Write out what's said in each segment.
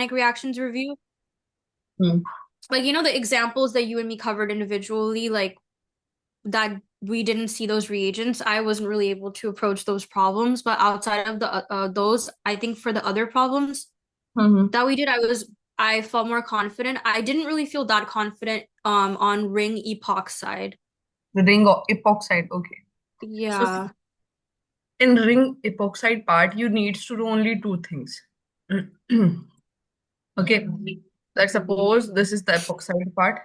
inorganic reactions review. Hmm. Like, you know, the examples that you and me covered individually, like that we didn't see those reagents, I wasn't really able to approach those problems. But outside of the those, I think for the other problems Mm-hmm. that we did, I felt more confident. I didn't really feel that confident on ring epoxide. The ring epoxide. Okay. So see, Yeah. in ring epoxide part, you need to do only two things. Okay. Let's suppose this is the epoxide part,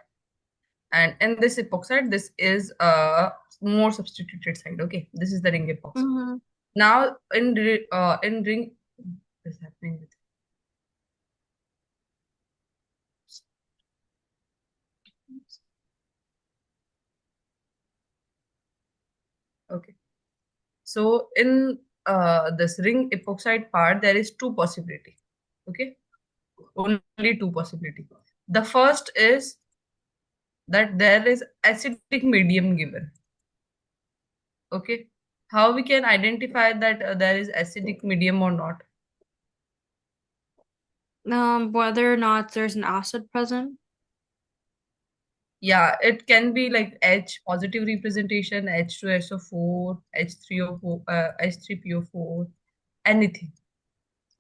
and in this epoxide, this is a more substituted side. Okay, this is the ring epoxide. Hmm. Now in ring, what is happening with? Okay. So in this ring epoxide part, there is two possibility. Okay, only two possibility. The first is that there is acidic medium given. Okay, how we can identify that there is acidic medium or not? Whether or not there's an acid present. Yeah, it can be like H positive representation, H2SO4, H3O4, H3PO4, anything.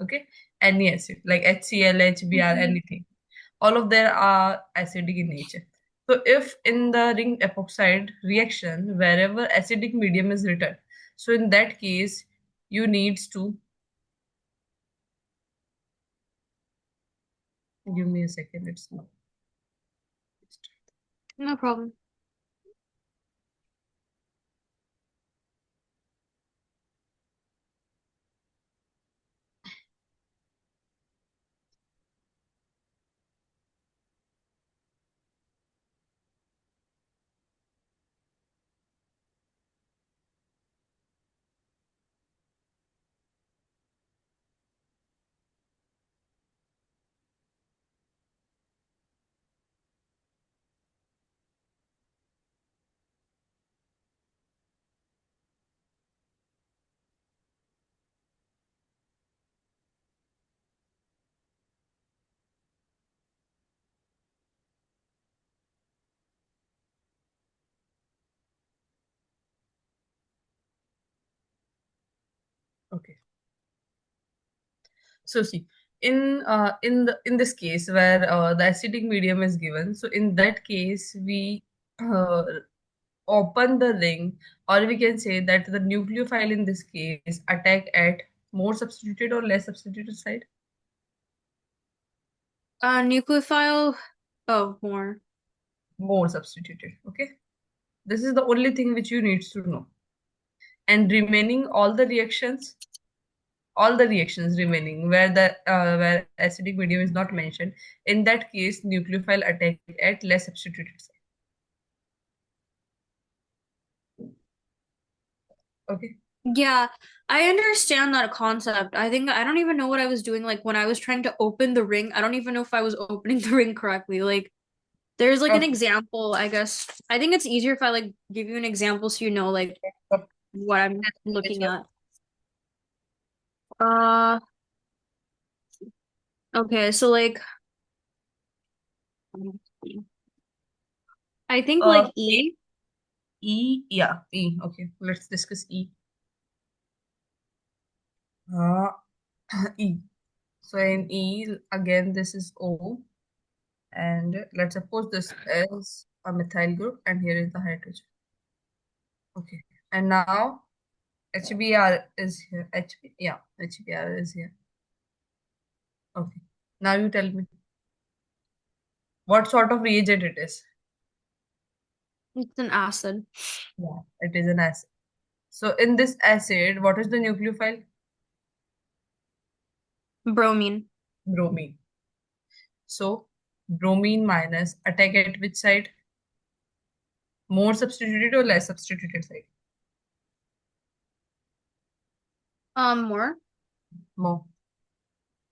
Okay, any acid like HCl, HBr, Mhm. anything. All of them are acidic in nature. So if in the ring epoxide reaction, wherever acidic medium is written, so in that case, you needs to give me a second. It's not. No problem. Okay. So see, in this case where the acidic medium is given, so in that case we uh, open the ring, or we can say that the nucleophile in this case attack at more substituted or less substituted side. Nucleophile. Oh, more. More substituted. Okay, this is the only thing which you need to know. And remaining all the reactions remaining where the where acidic medium is not mentioned, in that case nucleophile attack at less substituted site. Okay. Yeah, I understand that concept. I think I don't even know what I was doing like when I was trying to open the ring. I don't even know if I was opening the ring correctly. Like there's like an Okay. example, I guess. I think it's easier if I like give you an example so you know like what I'm looking at. Uh, okay, so like I think Uh, like E. E, yeah, E. Okay, let's discuss E. Uh, E. So in E, again, this is O, and let's suppose this is a methyl group, and here is the hydrogen. Okay, and now HBr is here. Yeah, HBr is here. Okay, now you tell me what sort of reagent it is. It's an acid. Yeah, it is an acid. So in this acid, what is the nucleophile? Bromine. Bromine. So bromine minus attack at which side? More substituted or less substituted side? More. More.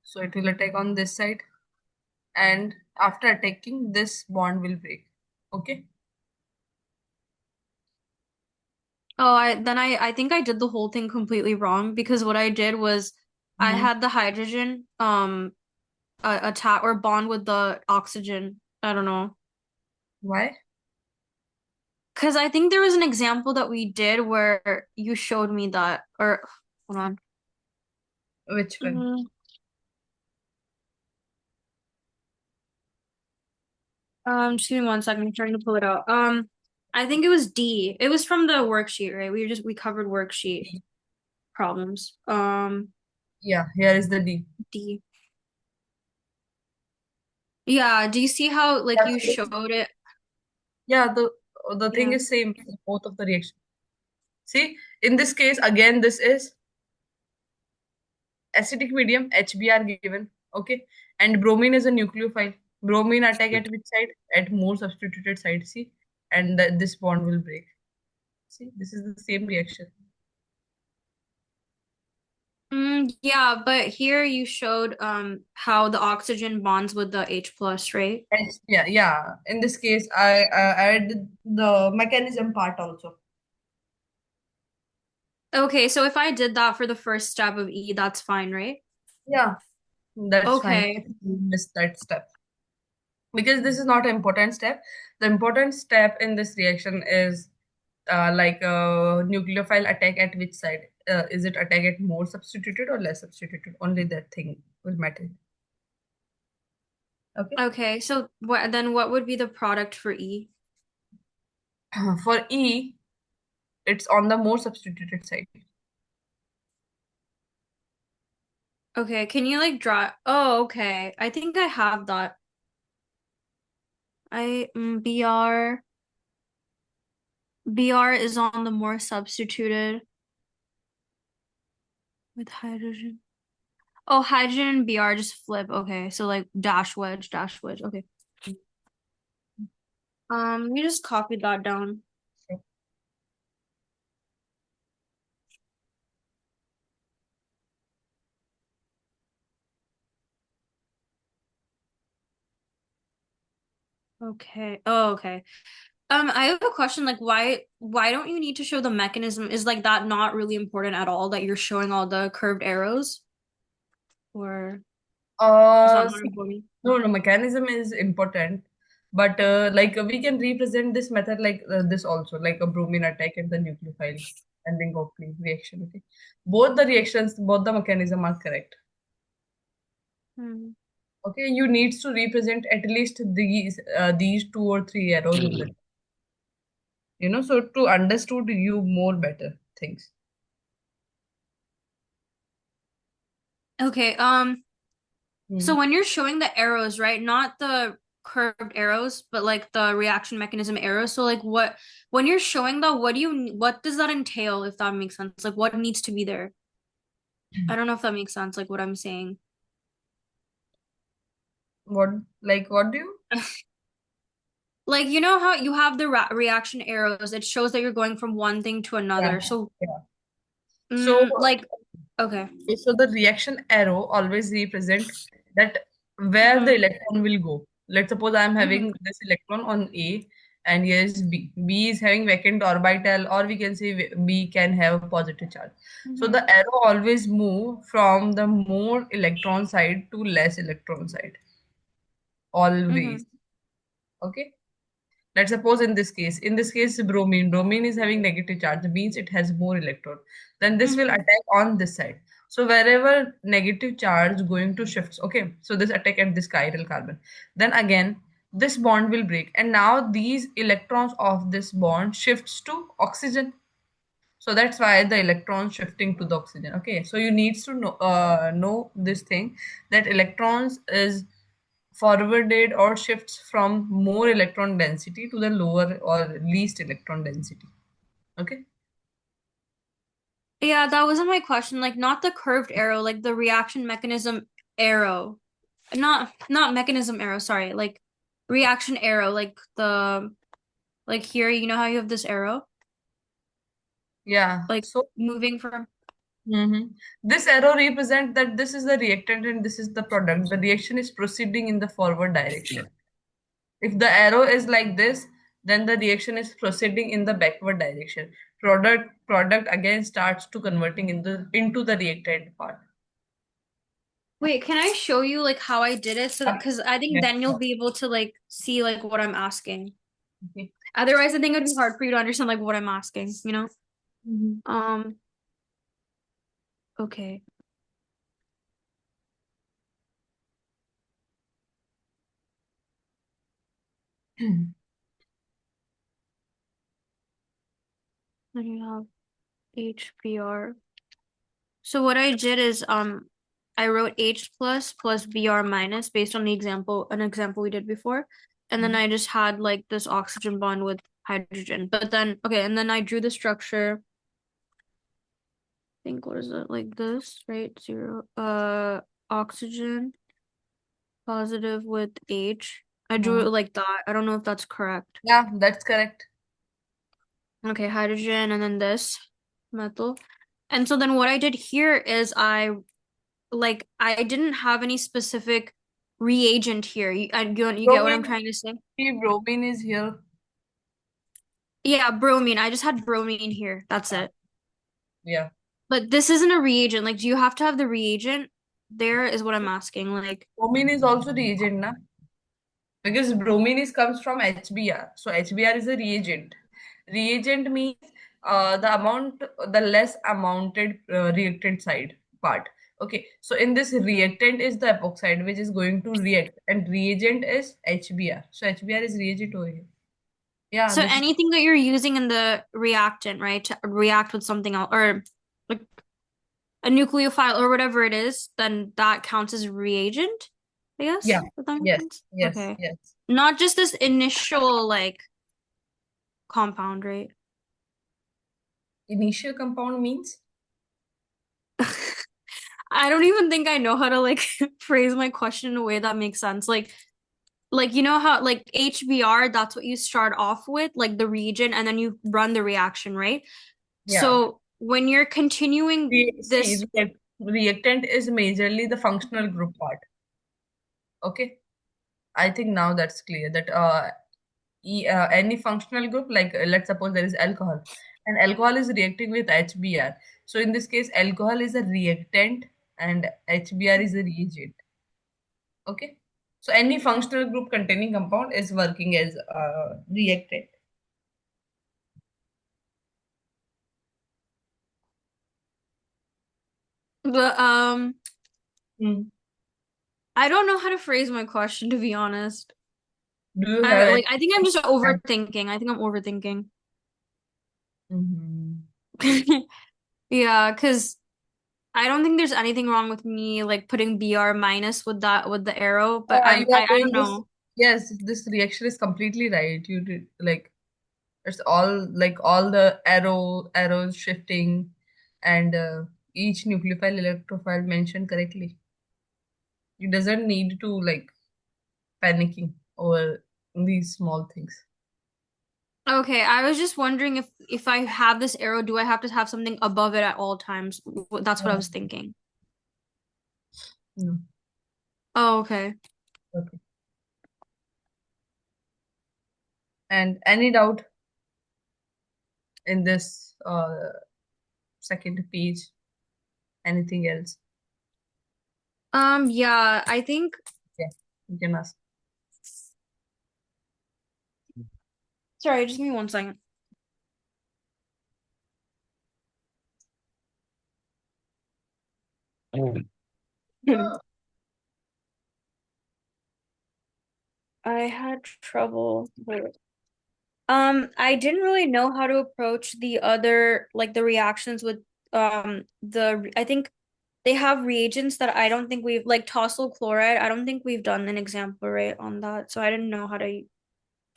So it will attack on this side, and after attacking, this bond will break. Okay. Oh, I think I did the whole thing completely wrong because what I did was I Mm-hmm. had the hydrogen. attack or bond with the oxygen. I don't know. Why? Because I think there was an example that we did where you showed me that, or hold on. Which one? Mm, just give me 1 second. I'm trying to pull it out. I think it was D. It was from the worksheet, right? We covered worksheet problems. Yeah, here is the D. D. Yeah, do you see how like you showed it? Yeah, the thing Yeah. is same for both of the reaction. See, in this case, again, this is acidic medium, HBr given, okay? And bromine is a nucleophile. Bromine attack at which side? At more substituted side, see? And this bond will break. See, this is the same reaction. Yeah, but here you showed how the oxygen bonds with the H plus, right? Yeah, yeah. In this case, I add the mechanism part also. Okay, so if I did that for the first step of E, that's fine, right? Yeah, that's fine. Okay. You missed that step. Because this is not an important step. The important step in this reaction is like a nucleophile attack at which side? Is it attack at more substituted or less substituted? Only that thing will matter. Okay. Okay, so what would be the product for E? For E, it's on the more substituted side. Okay, can you like draw? Oh, okay. I think I have that. BR is on the more substituted with hydrogen. Oh, hydrogen and BR just flip. Okay, so like dash wedge, dash wedge. Okay. You just copied that down. Okay. Oh, okay. I have a question, like why don't you need to show the mechanism? Is like that not really important at all that you're showing all the curved arrows? Or is that not See, important? no, no, mechanism is important, but like we can represent this method like this also, like a bromine attack at the nucleophile and then Gauquelin reaction. Okay, both the reactions, both the mechanism are correct. Hmm. Okay, you needs to represent at least these two or three arrows in the, so to understood you more better things. Okay, so Hmm. when you're showing the arrows, right? Not the curved arrows, but like the reaction mechanism arrows. So like when you're showing that, what does that entail, if that makes sense? Like what needs to be there? I don't know if that makes sense, like what I'm saying. What what do you? Like you know how you have the reaction arrows, it shows that you're going from one thing to Yeah, another. So yeah. So like okay. So the reaction arrow always represent that where the Mm-hmm. electron will go. Let's suppose I'm Mm-hmm. having this electron on A and here is B. B is having vacant orbital, or we can say B can have a positive charge. So Mm-hmm. the arrow always move from the more electron side to less electron side. Mm-hmm. Always. Okay. Let's suppose in this case, bromine is having negative charge, means it has more electron. Then this will Mm-hmm. attack on this side. So wherever negative charge going to shifts, okay. So this attack at this chiral carbon. Then again, this bond will break, and now these electrons of this bond shifts to oxygen. So that's why the electron shifting to the oxygen. Okay, so you needs to know this thing, that electrons is forwarded or shifts from more electron density to the lower or least electron density. Okay. Yeah, that wasn't my question. Like not the curved arrow, like the reaction mechanism arrow. Not mechanism arrow, sorry. Like reaction arrow, like the like here, you know how you have this arrow? Yeah. Like So moving from this arrow represent that this is the reactant and this is the product. The reaction is proceeding in the forward direction. If the arrow is like this, then the reaction is proceeding in the backward direction. Product again starts to converting into the reactant part. Wait, can I show you like how I did it? So, Yeah. because I think Yeah. then you'll be able to like see like what I'm asking. Okay. Otherwise, I think it'd be hard for you to understand like what I'm asking, you know? Mhm. Um, okay. Then you have HBr. So what I did is I wrote H plus Br minus based on the example an example we did before. And then I just had like this oxygen bond with hydrogen. But then okay, and then I drew the structure. I think what is it like this, right? Zero oxygen positive with H. I drew Mhm. it like that. I don't know if that's correct. Yeah, that's correct. Okay, hydrogen and then this metal. And so then what I did here is I didn't have any specific reagent here. You get what I'm Bromine, trying to say? see, bromine is here. Yeah, bromine. I just had bromine here. That's Yeah. it. Yeah. But this isn't a reagent. Like, do you have to have the reagent? There is what I'm asking. Like, Bromine is also reagent, na? Because bromine is comes from HBr. So HBr is a reagent. Reagent means the less amounted reactant side part. Okay, so in this reactant is the epoxide which is going to react, and reagent is HBr. So HBr is reagent over here. Yeah, so this is anything that you're using in the reactant, right, to react with something else, or like a nucleophile or whatever it is, then that counts as reagent, I yeah, guess, if that makes yes, sense. yes, Okay. yes. Not just this initial like compound, right? Initial compound means I don't even think I know how to like phrase my question in a way that makes sense. Like you know how like HBr, that's what you start off with, like the reagent, and then you run the reaction, right? yeah. So when you're continuing See, this, reactant is majorly the functional group part. Okay, I think now that's clear that any functional group, like let's suppose there is alcohol, and alcohol is reacting with HBr. So in this case, alcohol is a reactant and HBr is a reagent. Okay, so any functional group containing compound is working as a reactant. the Hmm. I don't know how to phrase my question to be honest. Do you have any? I think I'm just overthinking. I think I'm overthinking. Mhm. Yeah, because I don't think there's anything wrong with me like putting BR minus with that with the arrow, but You are I doing don't this. know. Yes, this reaction is completely right. You did like it's all like all the arrows shifting, and each nucleophile electrophile mentioned correctly. You doesn't need to like panicking over these small things. Okay, I was just wondering if I have this arrow, do I have to have something above it at all times? That's what I No, was thinking. no. Oh, okay. Okay. And any doubt in this second page? Anything else? Yeah, I think Yeah, you can ask. sorry, just give me one second. I had trouble. I didn't really know how to approach the other like the reactions with I think they have reagents that I don't think we've like tosyl chloride. I don't think we've done an example right on that, so I didn't know how to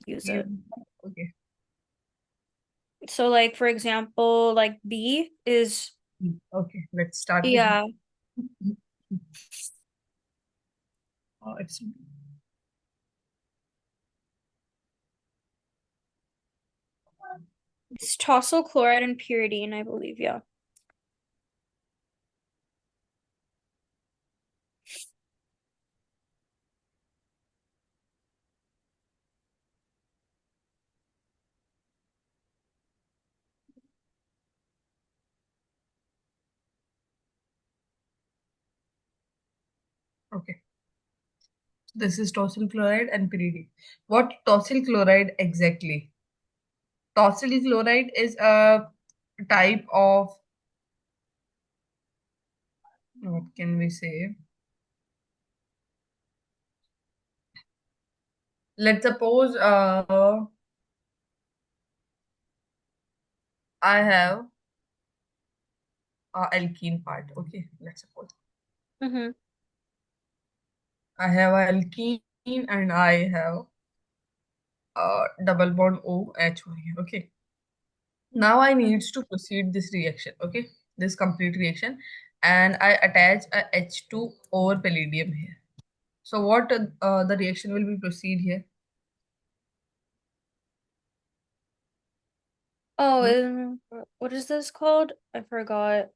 use You it. okay? So like for example, like B is Okay, let's start with. yeah, It's it's tosyl chloride and pyridine, I believe, yeah. Okay. This is tosyl chloride and pyridine. What tosyl chloride exactly? Tosyl chloride is a type of, what can we say? Let's suppose I have a alkene part. Okay, let's suppose Mm-hmm. I have a alkene and I have double bond OH over here. Okay. Now I needs to proceed this reaction. Okay. This complete reaction. And I attach a H2 over palladium here. So what the reaction will be proceed here? Oh, Hmm? what is this called? I forgot.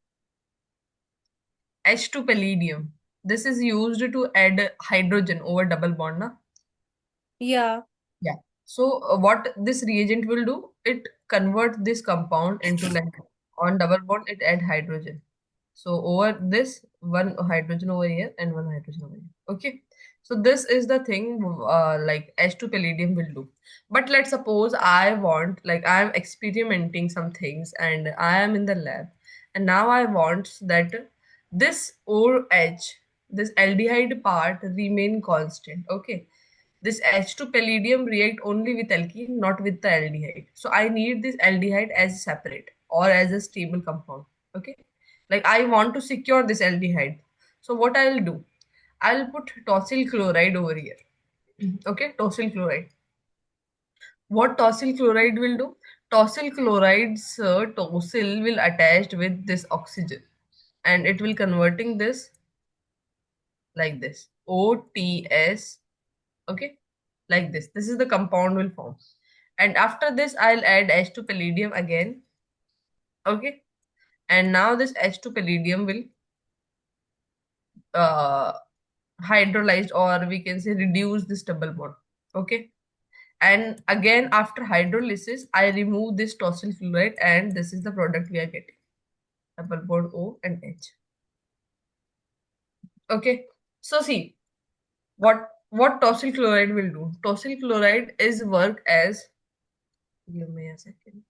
H2 palladium. This is used to add hydrogen over double bond. Na? Yeah. Yeah. So what this reagent will do, it convert this compound into like on double bond, it add hydrogen. So over this, one hydrogen over here and one hydrogen over here. Okay. So this is the thing like H2 palladium will do. But let's suppose I want, like I am experimenting some things and I am in the lab. And now I want that this OH, this aldehyde part remain constant. Okay. This H2 palladium react only with alkene, not with the aldehyde. So I need this aldehyde as separate or as a stable compound. Okay. Like I want to secure this aldehyde. So what I'll do? I'll put tosyl chloride over here. Okay, tosyl chloride. What tosyl chloride will do? Tosyl chloride's tosyl will attached with this oxygen and it will converting this like this. OTS. Okay, like this. This is the compound will form. And after this, I'll add H2 palladium again. Okay, and now this H2 palladium will uh, hydrolyzed, or we can say reduce this double bond. Okay, and again after hydrolysis I remove this tosyl fluoride and this is the product we are getting, double bond O and H. Okay, so see what tosyl chloride will do. Tosyl chloride is work as, give me a second.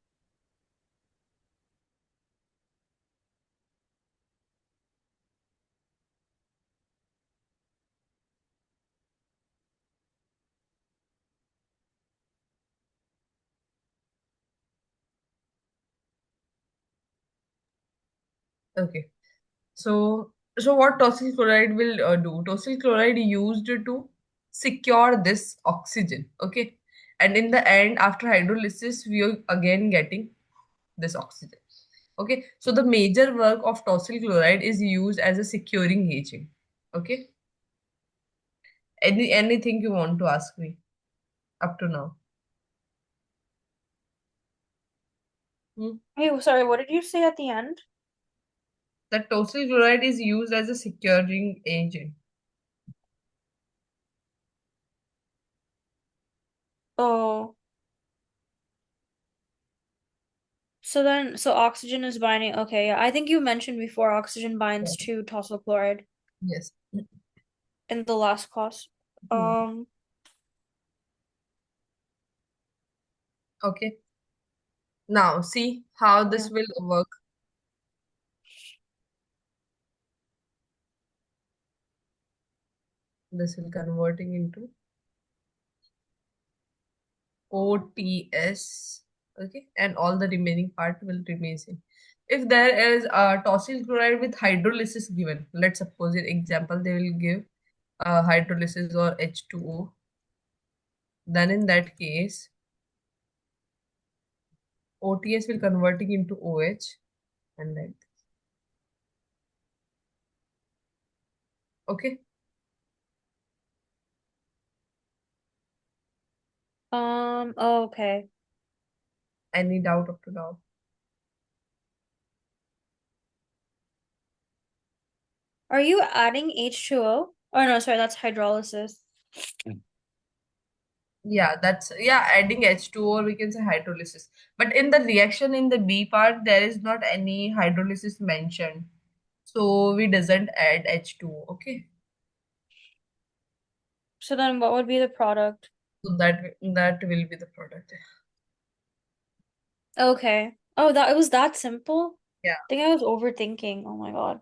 Okay, so what tosyl chloride will do? Tosyl chloride used to secure this oxygen. Okay, and in the end, after hydrolysis, we are again getting this oxygen. Okay, so the major work of tosyl chloride is used as a securing agent. Okay, anything you want to ask me up to now? Hmm? Hey, sorry, what did you say at the end? That tosyl chloride is used as a securing agent. Oh, so oxygen is binding. Okay, yeah. I think you mentioned before oxygen binds to tosyl chloride Yes. in the last class. Hmm. Um, Okay. Now see how yeah. this will work. This will converting into OTS. Okay, and all the remaining part will remain same. If there is a tosyl chloride with hydrolysis given, let's suppose in example they will give hydrolysis or H2O, then in that case OTS will converting into OH and like this. Okay, Oh, okay. any doubt up to now? Are you adding H2O? Oh no, sorry, that's hydrolysis. Yeah, that's yeah, adding H2O or we can say hydrolysis. But in the reaction in the B part, there is not any hydrolysis mentioned. So we doesn't add H2O. Okay. So then what would be the product? So that will be the product. Okay. Oh, that it was that simple? Yeah. I think I was overthinking. Oh my God.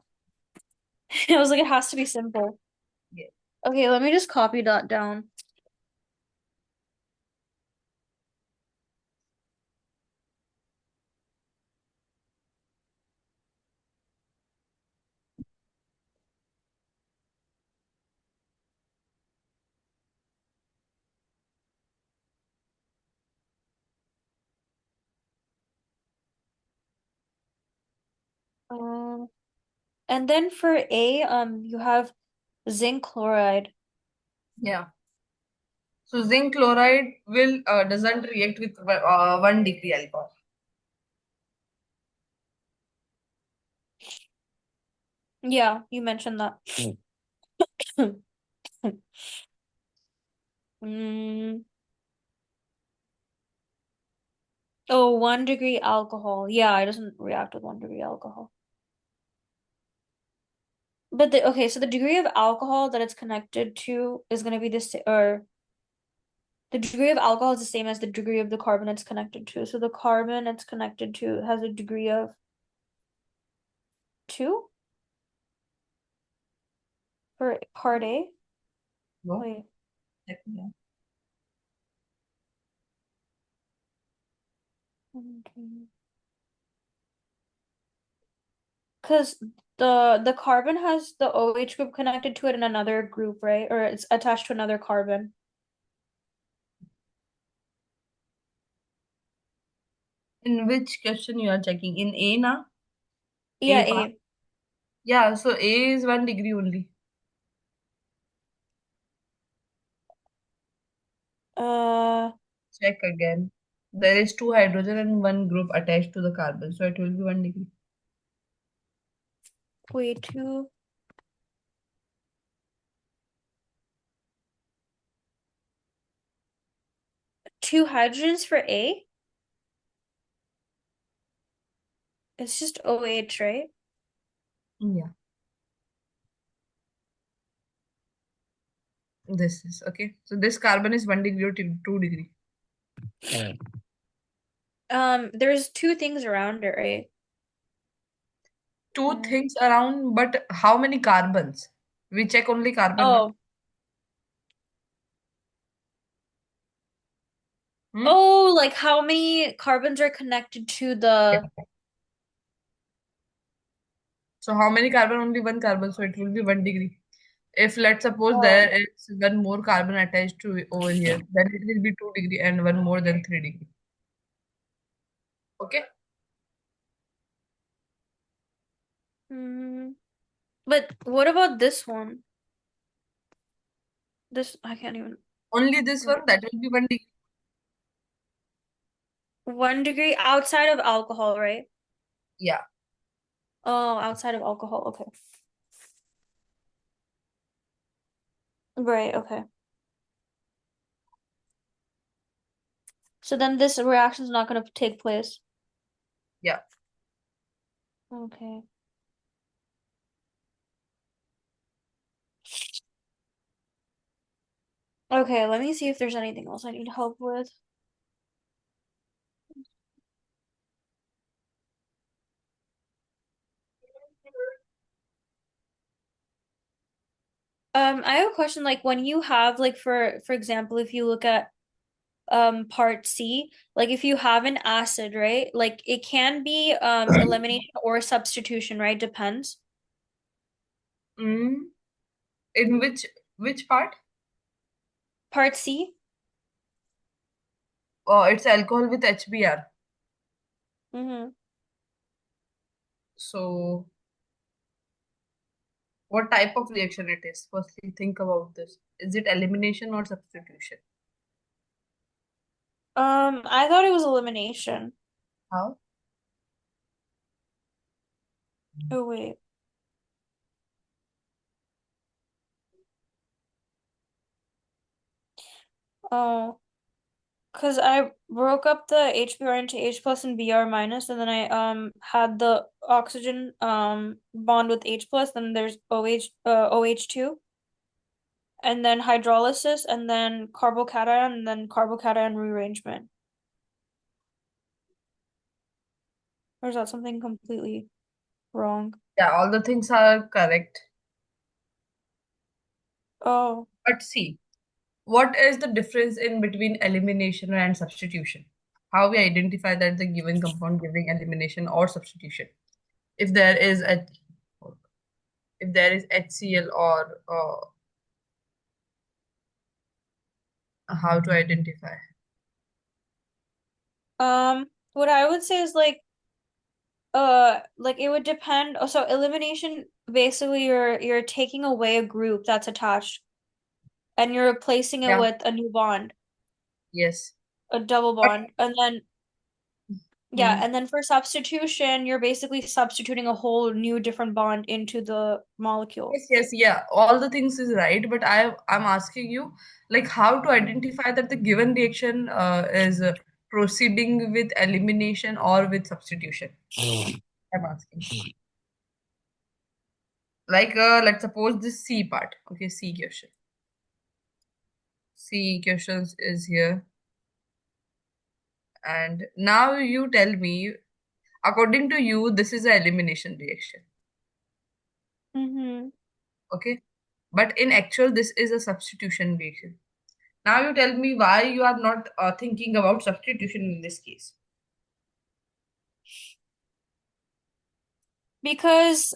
I was like, it has to be simple. Yeah. Okay, let me just copy that down. Um, and then for A, you have zinc chloride. Yeah. So zinc chloride will doesn't react with 1 degree alcohol. Yeah, you mentioned that. Mm. Oh, 1 degree alcohol. Yeah, it doesn't react with 1 degree alcohol. But okay, so the degree of alcohol that it's connected to is going to be the same, or the degree of alcohol is the same as the degree of the carbon it's connected to. So the carbon it's connected to has a degree of 2 for part A. No. Wait. Yeah. Because the carbon has the OH group connected to it in another group, right? Or it's attached to another carbon. In which question you are checking? In A na? Yeah, A part. A. Yeah, so A is 1 degree only. Uh, Check again. There is two hydrogen and one group attached to the carbon, so it will be 1 degree. wait, two hydrogens for A? It's just OH, right? Yeah, this is okay. So this carbon is 1 degree or 2 degree. There's two things around it, right? Two Uh, things around, but how many carbons? We check only carbon, not. oh, Hmm? oh, like how many carbons are connected to Yeah. the So how many carbon? Only one carbon, so it will be 1 degree. If let's suppose oh. there is one more carbon attached to over here, then it will be 2 degree and one more than 3 degree. Okay. Mm, but what about this one? This I can't even Only this wait. one that will be 1 degree. 1 degree outside of alcohol, right? Yeah. Oh, outside of alcohol. Okay. Right, okay. So then this reaction is not going to take place. Yeah. Okay. Okay, let me see if there's anything else I need help with. I have a question like when you have like for example, if you look at part C, like if you have an acid, right? Like it can be elimination or substitution, right? Depends. Mm. In which part? Part C? Oh, it's alcohol with HBr. Mm-hmm. So what type of reaction it is? Firstly, think about this. Is it elimination or substitution? I thought it was elimination. How? Oh wait. Oh. Because I broke up the HBr into H plus and Br minus, and then I had the oxygen bond with H plus, then there's OH OH2. and then hydrolysis, and then carbocation, and then carbocation rearrangement. Or is that something completely wrong? Yeah, all the things are correct. Oh. But see, what is the difference in between elimination and substitution? How we identify that the given compound giving elimination or substitution? If there is a if there is HCl or how to identify? What I would say is like it would depend. So elimination, basically you're taking away a group that's attached and you're replacing it Yeah, with a new bond, yes. a double But bond. And then yeah, hmm, and then for substitution, you're basically substituting a whole new different bond into the molecule. yes, yes, yeah. All the things is right, but I'm asking you like how to identify that the given reaction is proceeding with elimination or with substitution. I'm asking. Like let's suppose this C part. Okay, C question. C questions is here. And now you tell me, according to you, this is an elimination reaction. Mm-hmm. Okay. But in actual, this is a substitution reaction. Now you tell me why you are not thinking about substitution in this case. Because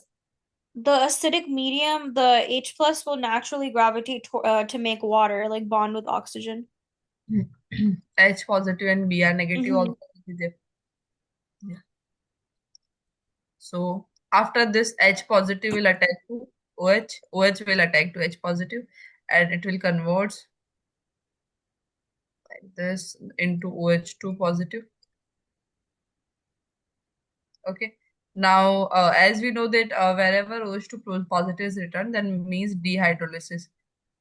the acidic medium, the H plus will naturally gravitate to make water, like bond with oxygen. H positive and Br negative Mm-hmm. also will be there. Yeah. So after this, H positive will attach to OH, OH will attack to H positive, and it will convert like this into OH2 positive. Okay. Now, as we know that wherever OH2 positive is returned, then means dehydrolysis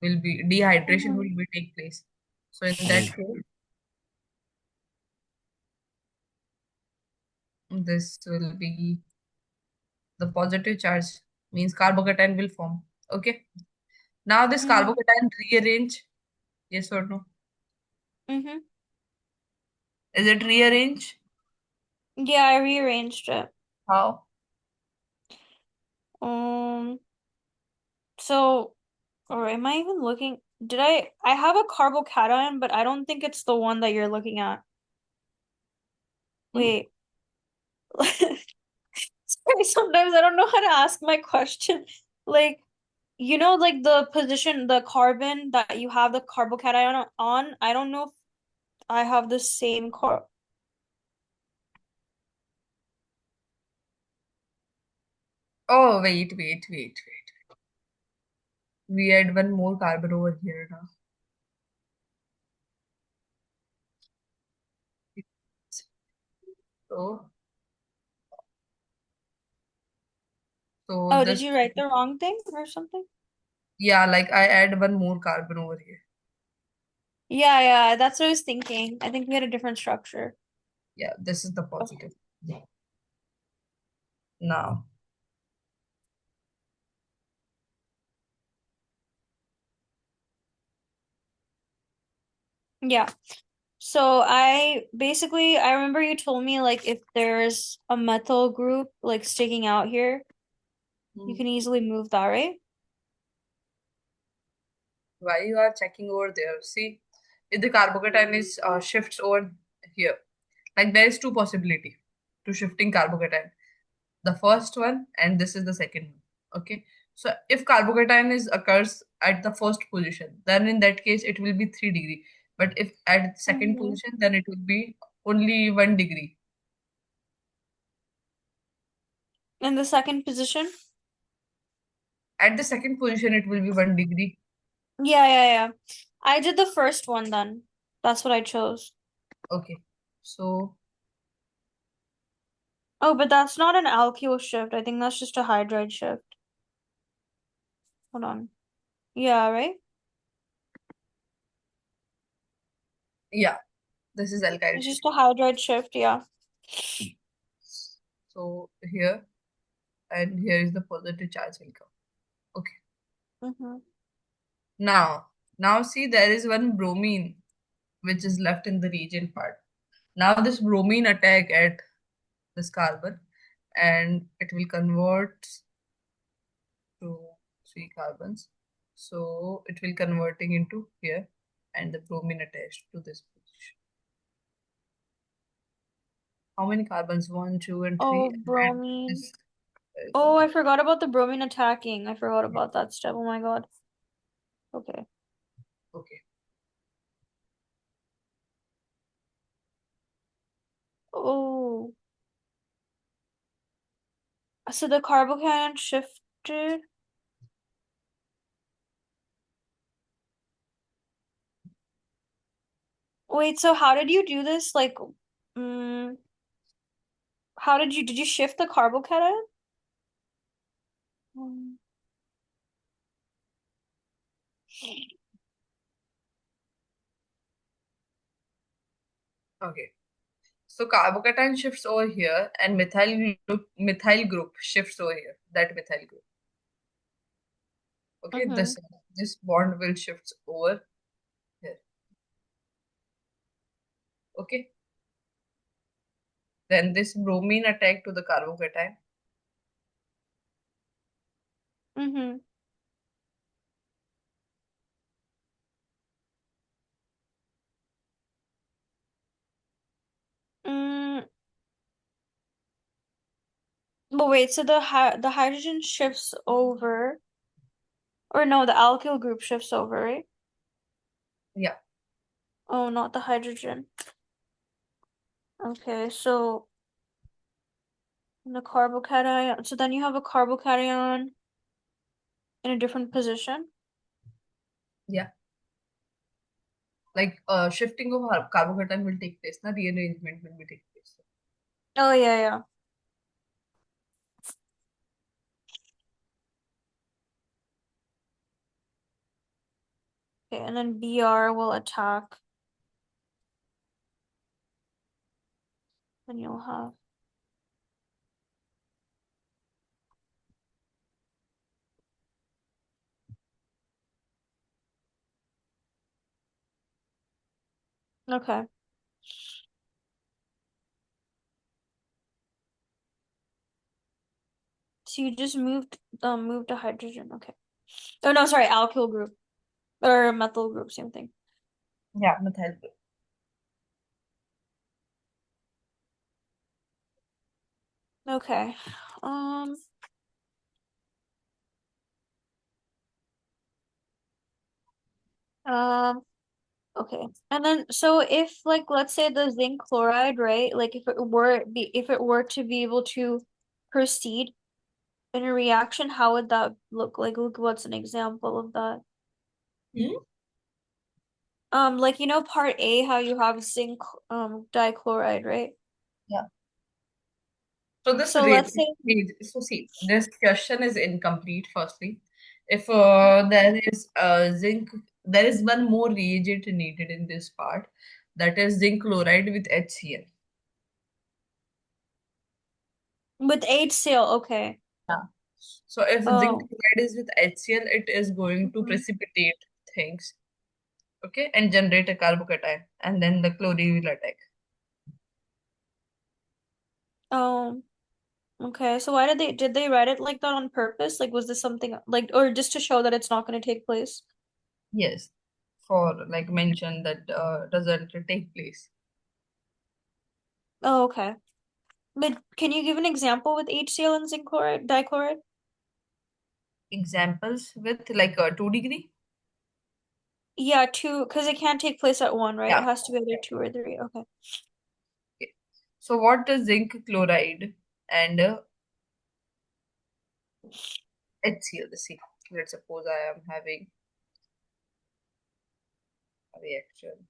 will be dehydration will Mm-hmm. be take place. So in that case, this will be the positive charge means carbocation will form. Okay. Now this Mm-hmm. carbocation rearrange. Yes or no? Mm-hmm. Is it rearrange? Yeah, I rearranged it. How? Um, so, or am I even looking? I have a carbocation, but I don't think it's the one that you're looking at. Hmm? Wait. Sorry, sometimes I don't know how to ask my question. Like, like the position, the carbon that you have the carbocation on, I don't know if I have the same Oh, wait. We add one more carbon over here now. So, so Oh, did this, you write the wrong thing or something? yeah, like I add one more carbon over here. Yeah, yeah, that's what I was thinking. I think we had a different structure. Yeah, this is the Okay. positive. Now, Yeah. So I remember you told me like if there's a methyl group like sticking out here, you hmm, can easily move that, right? why you are checking over there? See, if the carbocation is shifts over here, like there is two possibility to shifting carbocation. The first one and this is the second one. Okay. So if carbocation is occurs at the first position, then in that case it will be 3 degree. But if at second Mm-hmm. position, then it will be only 1 degree. In the second position? At the second position, it will be 1 degree. Yeah, yeah, yeah. I did the first one then. That's what I chose. Okay. So Oh, but that's not an alkyl shift. I think that's just a hydride shift. Hold on. Yeah, right? yeah, this is alkyl It's shift. just a hydride shift, yeah. So here and here is the positive charge will come. Okay. Mm-hmm. Now, now see there is one bromine which is left in the reagent part. Now this bromine attack at this carbon and it will convert to three carbons. So it will converting into here and the bromine attached to this position. How many carbons? One, two, and three. Oh, And bromine. this is Oh, one. I forgot about the bromine attacking. I forgot about that step. Oh my God. Okay. Okay. Oh, so the carbocation shifted. Wait, so how did you do this? Like, mm, how did you shift the carbocation? Mm. Okay. So carbocation shifts over here and methyl group shifts over here. That methyl group. Okay, Mm-hmm. this bond will shift over here. Okay. Then this bromine attack to the carbocation. Mm-hmm. Mm, but wait, so the hydrogen shifts over, or no, the alkyl group shifts over, right? Yeah. Oh, not the hydrogen. Okay, so the carbocation. So then you have a carbocation in a different position. Yeah. Like shifting of carbocation will take place. Now rearrangement will be take place. Oh yeah, yeah. Okay, and then Br will attack, and you'll have. Okay. So you just moved to hydrogen. Okay. Oh no, sorry, alkyl group or methyl group, same thing. Yeah, methyl group. Okay. Um, um, okay. And then so if like let's say the zinc chloride, right? Like if it were to be able to proceed in a reaction, how would that look like? Look, what's an example of that? Hmm? Like part A, how you have zinc dichloride, right? Yeah. So this So let's say so see, this question is incomplete. Firstly, if there is zinc, there is one more reagent needed in this part, that is zinc chloride with HCl. with HCl, okay. Yeah. So if zinc Oh. chloride is with HCl, it is going to Mhm. precipitate things, okay, and generate a carbocation, and then the chlorine will attack. Oh, okay. So why did they write it like that on purpose? Like was this something like or just to show that it's not going to take place? Yes, for like mention that doesn't take place. Oh, okay. But can you give an example with HCl and zinc chloride, dichloride? Examples with like a 2 degree. Yeah, two, because it can't take place at one, right? It Yeah. has to be either two or three. Okay. Okay. So what does zinc chloride and HCl? See, let's suppose I am having a reaction.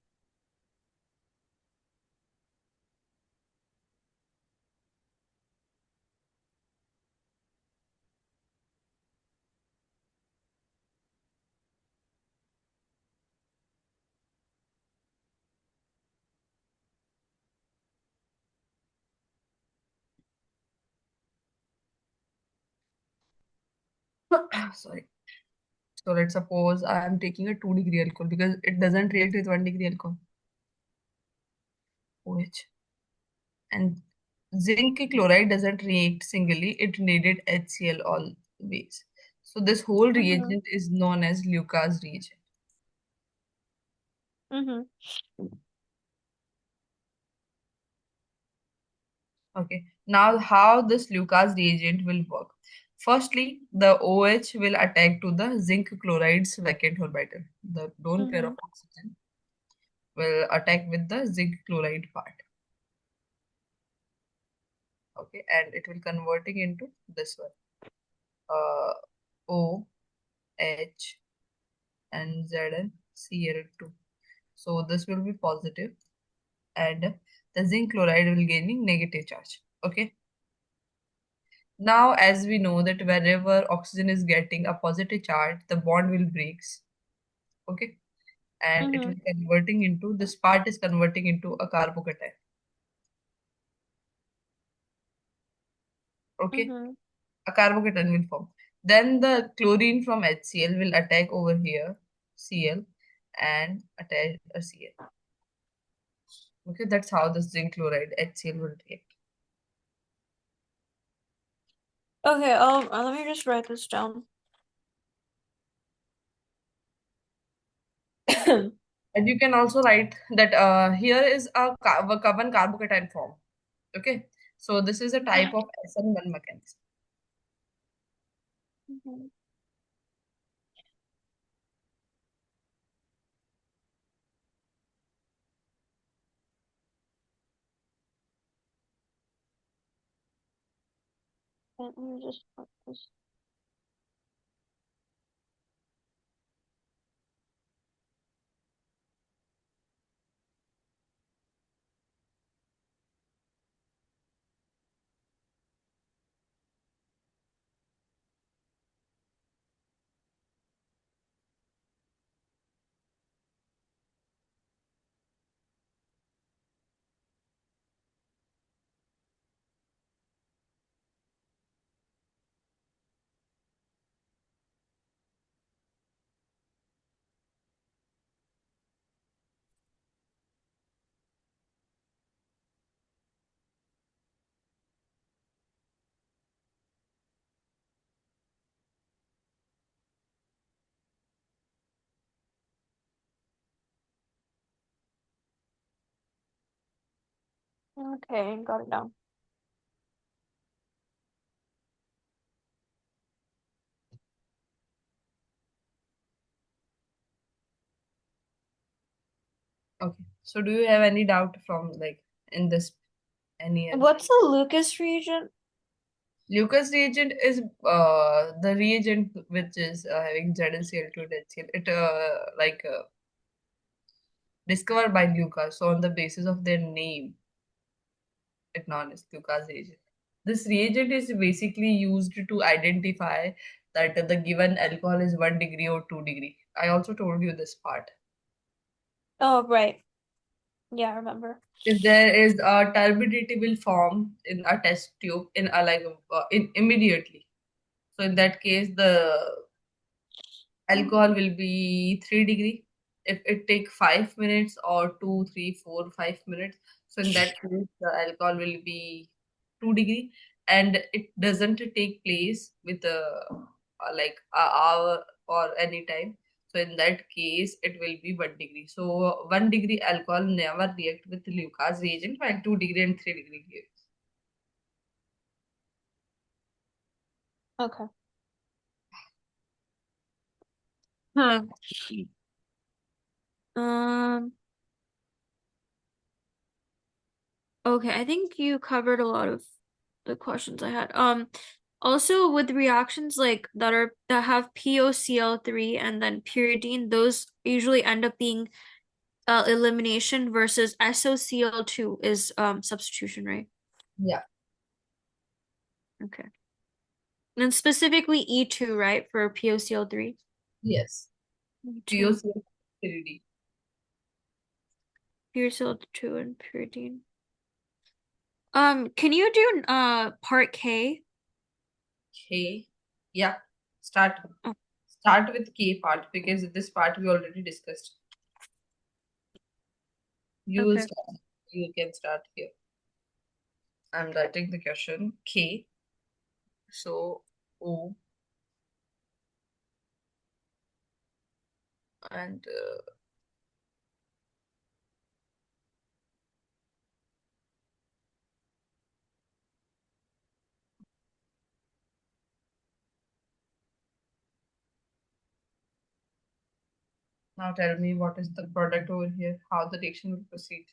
Sorry. So let's suppose I am taking a 2-degree alcohol because it doesn't react with 1-degree alcohol, OH. And zinc chloride doesn't react singly, it needed HCl always. So this whole Mm-hmm. reagent is known as Lucas reagent. Mm-hmm. Okay, now how this Lucas reagent will work. Firstly, the OH will attack to the zinc chloride's vacant orbital. The lone pair Mm-hmm. of oxygen will attack with the zinc chloride part. Okay, and it will converting into this one. Uh, O, H, and ZnCl2. So this will be positive, and the zinc chloride will gaining negative charge. Okay. Now, as we know that wherever oxygen is getting a positive charge, the bond will breaks. Okay, and it Mm-hmm. will converting into this part is converting into a carbocation. Okay, Mm-hmm. a carbocation will form. Then the chlorine from HCl will attack over here, Cl, and attach a Cl. Okay, that's how the zinc chloride HCl will react. Okay, let me just write this down. And you can also write that here is a carbon carbocation form. Okay, so this is a type of SN1 mechanism. Mhm. Let me just put this. Okay, got it down. Okay, so do you have any doubt from like in this any other? What's the Lucas reagent? Lucas reagent is the reagent which is having ZnCl2 and HCl. It discovered by Lucas. So on the basis of their name, it known as Lucas reagent. This reagent is basically used to identify that the given alcohol is 1 degree or 2 degree. I also told you this part. Oh, right. Yeah, I remember. If there is a turbidity will form in a test tube in a in immediately. So in that case, the alcohol will be 3 degree. If it take 5 minutes or 2, 3, 4, 5 minutes, so in that case the alcohol will be 2 degree, and it doesn't take place with like a hour or any time. So in that case, it will be 1 degree. So 1 degree alcohol never react with Lucas reagent, while 2 degree and 3 degree reacts. Okay. Huh. Um, okay, I think you covered a lot of the questions I had. Also with reactions like that have POCl3 and then pyridine, those usually end up being elimination versus SOCl2 is substitution, right? Yeah. Okay. And specifically E2, right, for POCl3? Yes. E2, POC 3D. POCl2 and pyridine. Can you do part K? Okay. Yeah. Start. start with K part because this part we already discussed. You Okay. start. You can start here. I'm writing the question K. So O and now tell me what is the product over here, how the reaction will proceed.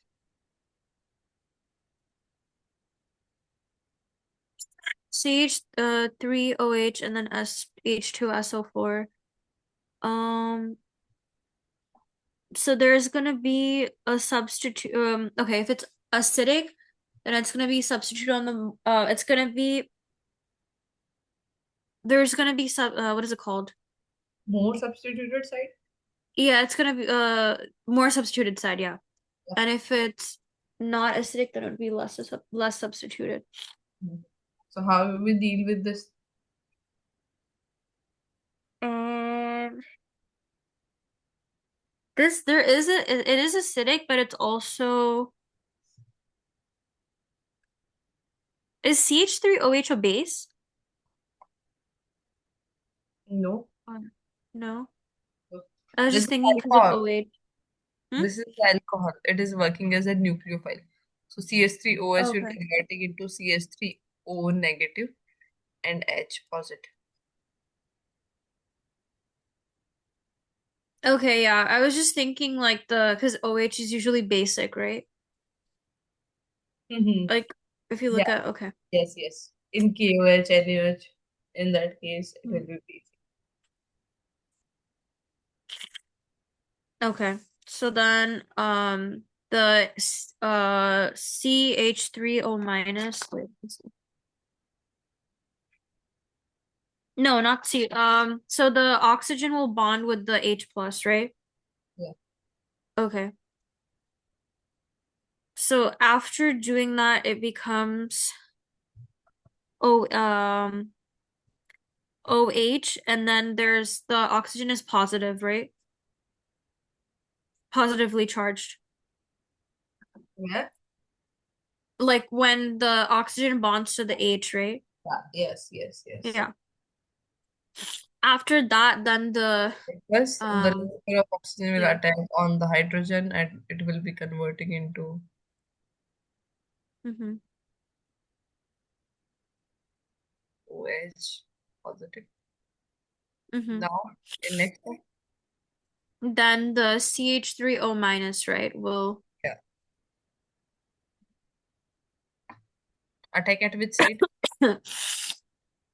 CH3OH and then H2SO4. Um, so there's gonna be a substitute. Okay, if it's acidic, then it's gonna be substitute on the. It's gonna be there's gonna be sub. What is it called? More substituted side? Yeah, it's gonna be more substituted side. Yeah, Yeah. and if it's not acidic, then it would be less substituted. So how will we deal with this? Um, this there is it is acidic, but it's also is CH3OH a base? No. No. I was This just is thinking because of alcohol. OH. Hmm? This is alcohol. It is working as a nucleophile. So CH3OH will Okay. converting into CH3O negative and H positive. Okay, yeah. I was just thinking like because OH is usually basic, right? Mm-hmm. Like if you Yeah. look at okay. Yes, yes. In KOH, NaOH, in that case, it Mm. will be basic. Okay. So then the CH3O minus wait, no, not C. So the oxygen will bond with the H plus, right? Yeah. Okay. So after doing that, it becomes O OH, and then there's the oxygen is positive, right? Positively charged. Yeah. Like when the oxygen bonds to the H, right? Yeah. Yes, yes, yes. Yeah. After that, then the Plus, the um number of oxygen will yeah. attack on the hydrogen and it will be converting into Mm-hmm. OH positive. Mm-hmm. Now, in next one, Then the CH3O minus, right, will yeah, attack at which side?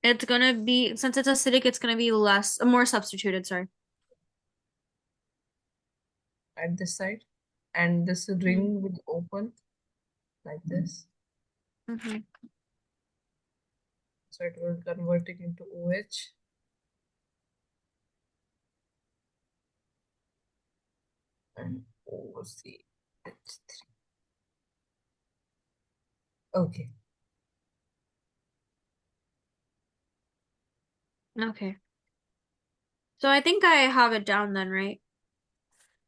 it's gonna be since it's acidic, it's gonna be more substituted, sorry. At this side. And this ring will open like this. Mm-hmm. So it will converting into OH. And OCH3. Okay. Okay. So I think I have it down then, right?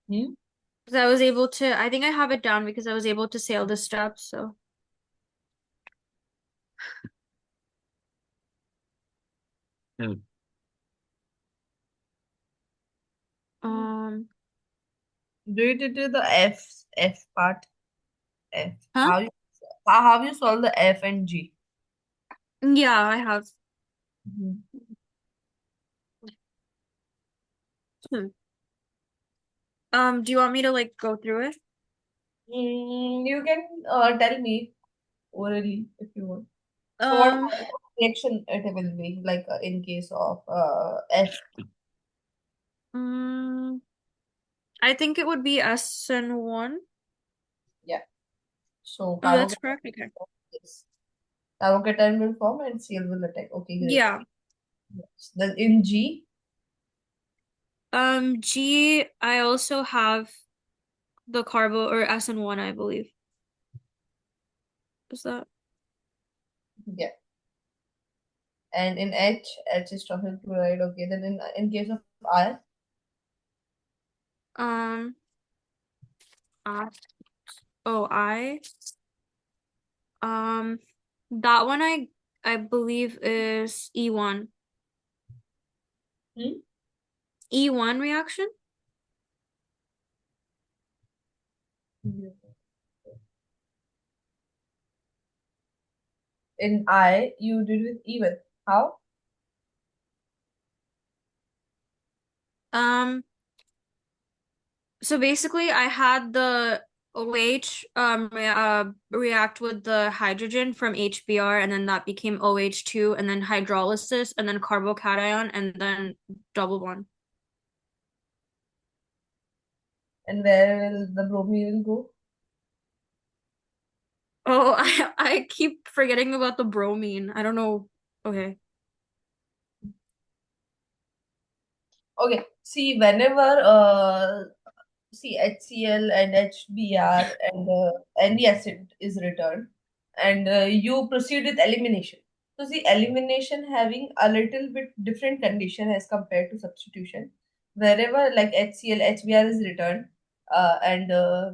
Hmm? Because I think I have it down because I was able to sail the steps, so Hmm. um Do you did the F part? F. huh? How you solve the F and G? Yeah, I have. Mhm. Hmm. Do you want me to like go through it? You can tell me orally if you want. So what Um, type of reaction it will be like in case of F? mm, I think it would be SN1. Yeah. So Oh, that's correct. Okay. yes. Carbocation will form and Cl will attack. Okay, great. Yeah. Yes. Then in G, G, I also have the carbo or SN1, I believe. Is that? yeah. And in H, H is total chloride. Okay. Then in case of I? Um, I, I, um, that one I believe is E1. Hmm? E1 reaction? In I, you did with even. How? Um, so basically I had the OH react with the hydrogen from HBr and then that became OH2 and then hydrolysis and then carbocation and then double bond. And where will the bromine go? Oh, I keep forgetting about the bromine. I don't know. Okay. Okay. See, whenever see HCl and HBr and any acid is returned, and you proceed with elimination. So see, elimination having a little bit different condition as compared to substitution. Wherever like HCl, HBr is returned, and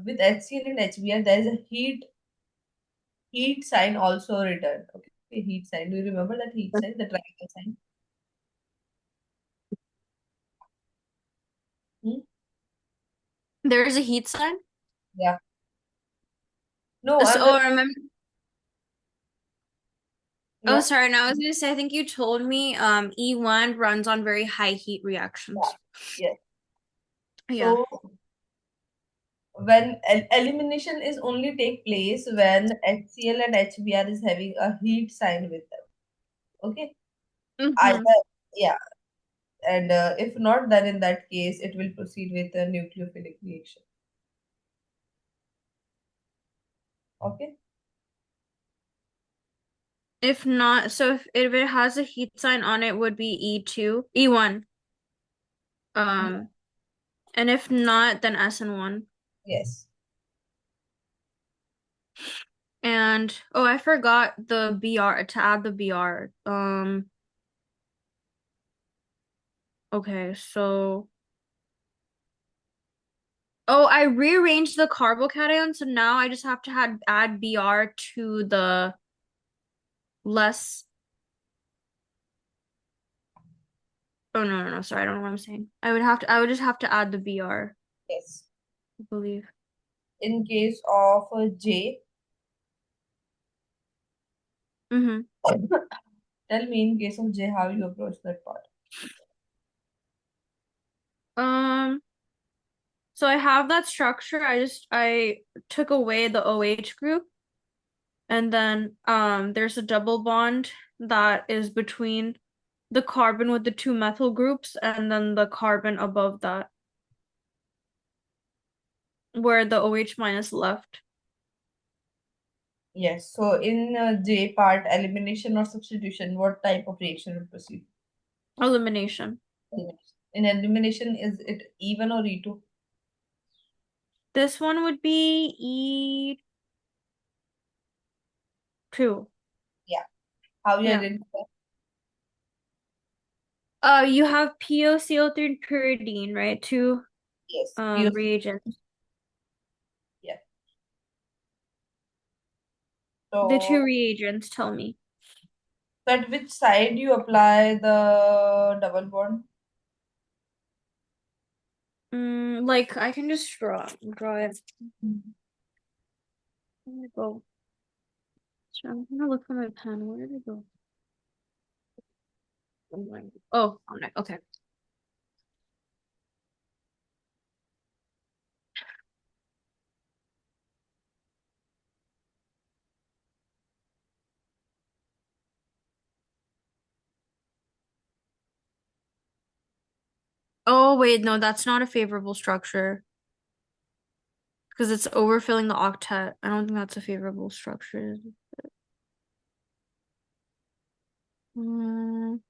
with HCl and HBr there is a heat sign also returned. Okay, heat sign. Do you remember that heat sign, the triangle sign? Hmm? There is a heat sign? Yeah. No, So, I'm oh, just I remember. Oh, yeah. sorry. Now I was gonna say, I think you told me E1 runs on very high heat Yeah. reactions. Yes. Yeah. So when elimination is only take place when HCl and HBr is having a heat sign with them. Okay. Mm-hmm. Either yeah, and if not, then in that case it will proceed with a nucleophilic reaction. Okay. If not, so if it has a heat sign on it, would be E2, E1. Yeah. Um, and if not, then SN1. Yes. And oh, I forgot the BR to add the BR. Okay, so oh, I rearranged the carbocation, so now I just have to add BR to the less. Oh no, sorry, I don't know what I'm saying. I would just have to add the BR, Yes. I believe. In case of J, Mm-hmm. tell me in case of J how you approach that part. Um, so I have that structure. I took away the OH group, and then there's a double bond that is between the carbon with the two methyl groups, and then the carbon above that, where the OH minus left. Yes. So in J part, elimination or substitution, what type of reaction will proceed? Elimination. Elimination. In elimination, is it even or E2? This one would be E2. Yeah. How you Yeah. identify? You have POCO3 and pyridine, right? Two Yes. POC. reagents. Yeah. The two So, reagents, tell me. at which side you apply the double bond? Like I can just draw it. Where did it go? So I'm gonna look for my pen. Where did it go? Oh, okay. Oh, wait, no, that's not a favorable structure because it's overfilling the octet. I don't think that's a favorable structure. Mm,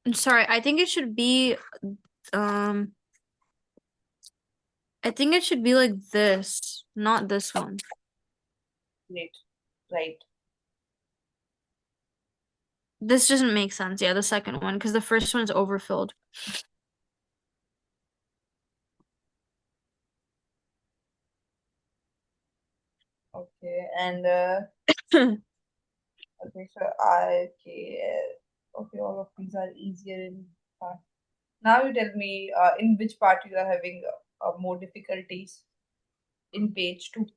I'm sorry. Um, I think it should be like this, not this one. Great. Right. This doesn't make sense. Yeah, the second one, because the first one is overfilled. Okay. And okay, so okay, all of these are easier in part. Now you tell me in which part you are having more difficulties in page two.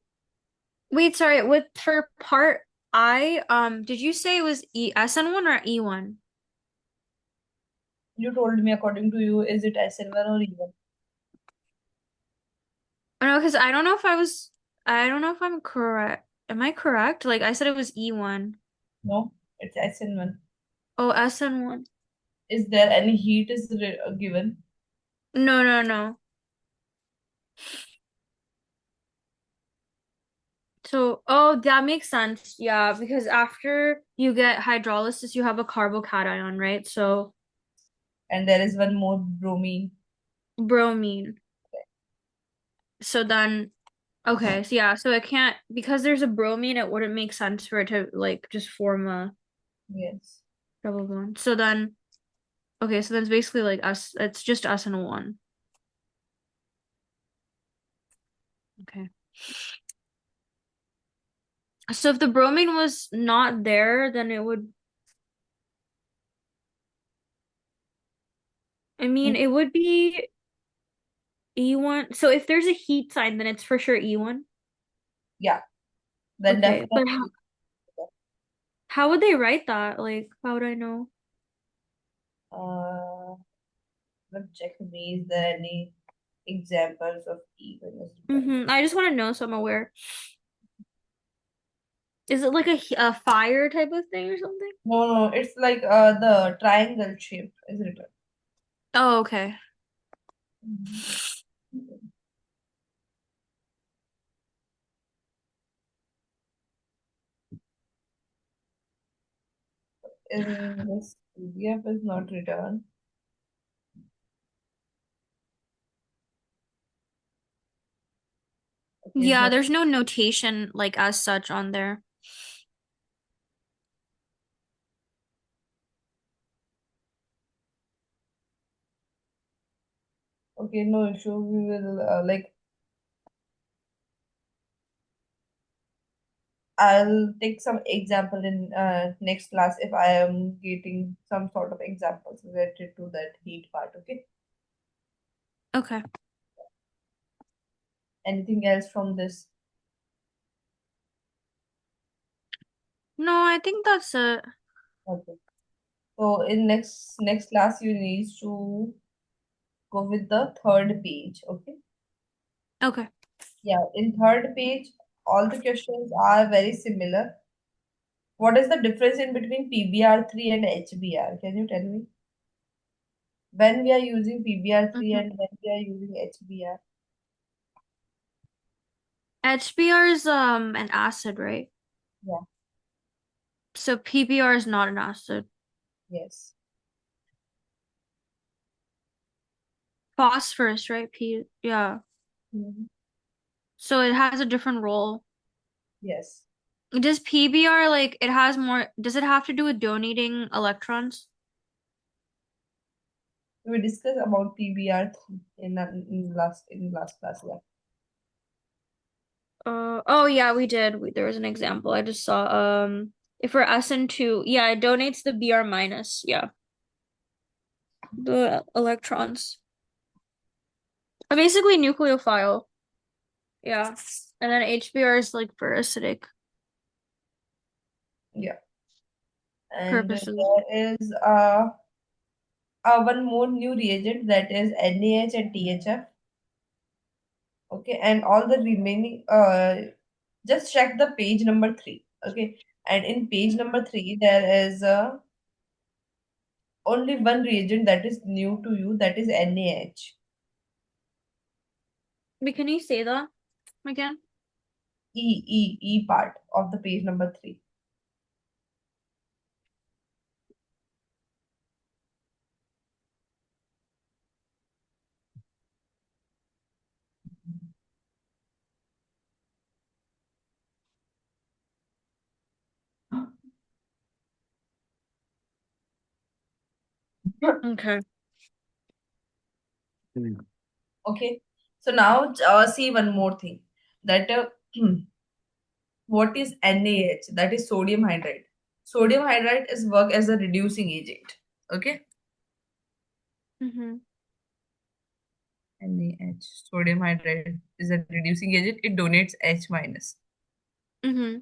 Wait, sorry, with for part I, did you say it was SN1 or E1? You told me according to you, is it SN1 or E1? Oh, no, because I don't know if I'm correct. Am I correct? Like I said it was E1. No, it's SN1. Oh, SN1. Is there any heat given? No, no, no. So, oh, that makes sense. Yeah, because after you get hydrolysis, you have a carbocation, right? So, And there is one more bromine. bromine. So then, okay, so yeah, so it can't, because there's a bromine, it wouldn't make sense for it to like just form a Yes. double bond. So then, okay, so then it's basically like us, it's just us and a one. Okay. So if the bromine was not there, then it would, I Mm, mean, it would be E1. So if there's a heat sign, then it's for sure E1. yeah, then Okay, but definitely. how would they write that? Like, how would I know? Uh, let's check me. Is there any examples of E1 rebellion? I just want to know so I'm aware. Is it like a fire type of thing or something? No, no, it's like the triangle shape is written. Oh, okay. Mhm. In this PDF is not written. Okay, it's Yeah, not. there's no notation like as such on there. Okay, no issue. We will like I'll take some example in next class if I am getting some sort of examples related to that heat part. Okay. Okay. Anything else from this? No, I think that's it. Okay. So in next class you need to go with the third page. Okay. Okay. Yeah. In third page, all the questions are very similar. What is the difference in between PBR3 and HBR? Can you tell me? When we are using PBR3 Mhm. and when we are using HBR? HBr is an acid, right? Yeah. So PBr is not an acid. Yes. Phosphorus, right? Yeah. Mhm. So it has a different role. Yes. Does PBr like it has more, does it have to do with donating electrons? We discussed about PBR3 in last class. Yeah. Oh yeah, we did. There was an example. I just saw if we're SN2, yeah, it donates the Br minus, yeah, the electrons. Basically nucleophile. Yeah. And then HBr is like for acidic Yeah. And purposes. there is one more new reagent that is NaH and THF. Okay, and all the remaining just check the page number three. Okay, and in page number three there is only one reagent that is new to you, that is NaH. But can you say that again? E part of the page number three. Okay. Okay. So now see one more thing that what is NaH? That is sodium hydride. Sodium hydride is work as a reducing agent. Okay. Mm-hmm. NaH, sodium hydride is a reducing agent. It donates H minus. Mm-hmm.